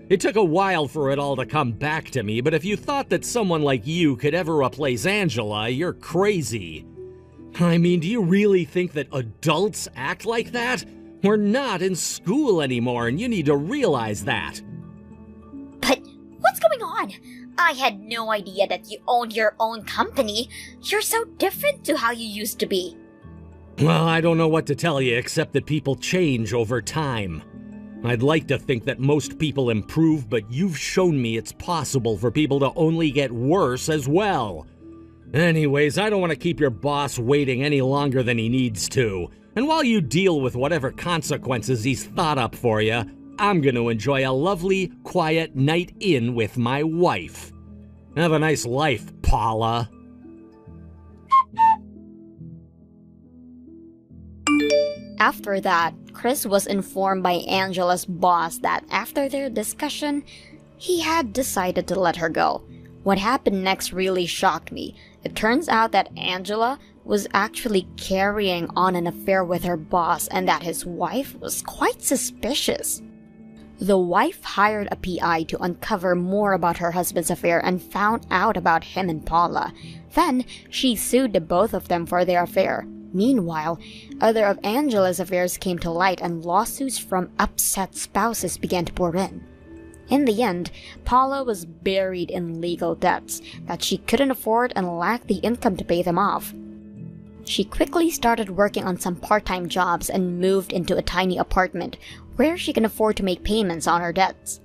It took a while for it all to come back to me, but if you thought that someone like you could ever replace Angela, you're crazy. I mean, do you really think that adults act like that? We're not in school anymore, and you need to realize that. But what's going on? I had no idea that you owned your own company. You're so different to how you used to be. Well, I don't know what to tell you except that people change over time. I'd like to think that most people improve, but you've shown me it's possible for people to only get worse as well. Anyways, I don't want to keep your boss waiting any longer than he needs to. And while you deal with whatever consequences he's thought up for you, I'm going to enjoy a lovely, quiet night in with my wife. Have a nice life, Paula. After that, Chris was informed by Angela's boss that after their discussion, he had decided to let her go. What happened next really shocked me. It turns out that Angela was actually carrying on an affair with her boss and that his wife was quite suspicious. The wife hired a PI to uncover more about her husband's affair and found out about him and Paula. Then, she sued the both of them for their affair. Meanwhile, other of Angela's affairs came to light and lawsuits from upset spouses began to pour in. In the end, Paula was buried in legal debts that she couldn't afford and lacked the income to pay them off. She quickly started working on some part-time jobs and moved into a tiny apartment where she can afford to make payments on her debts.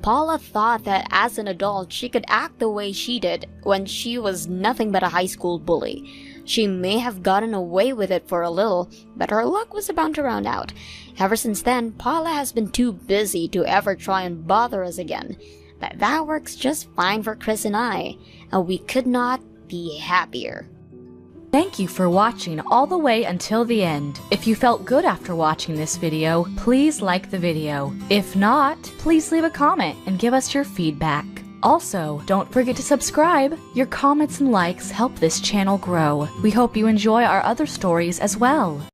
Paula thought that as an adult she could act the way she did when she was nothing but a high school bully. She may have gotten away with it for a little, but her luck was about to run out. Ever since then, Paula has been too busy to ever try and bother us again. But that works just fine for Chris and I, and we could not be happier. Thank you for watching all the way until the end. If you felt good after watching this video, please like the video. If not, please leave a comment and give us your feedback. Also, don't forget to subscribe. Your comments and likes help this channel grow. We hope you enjoy our other stories as well.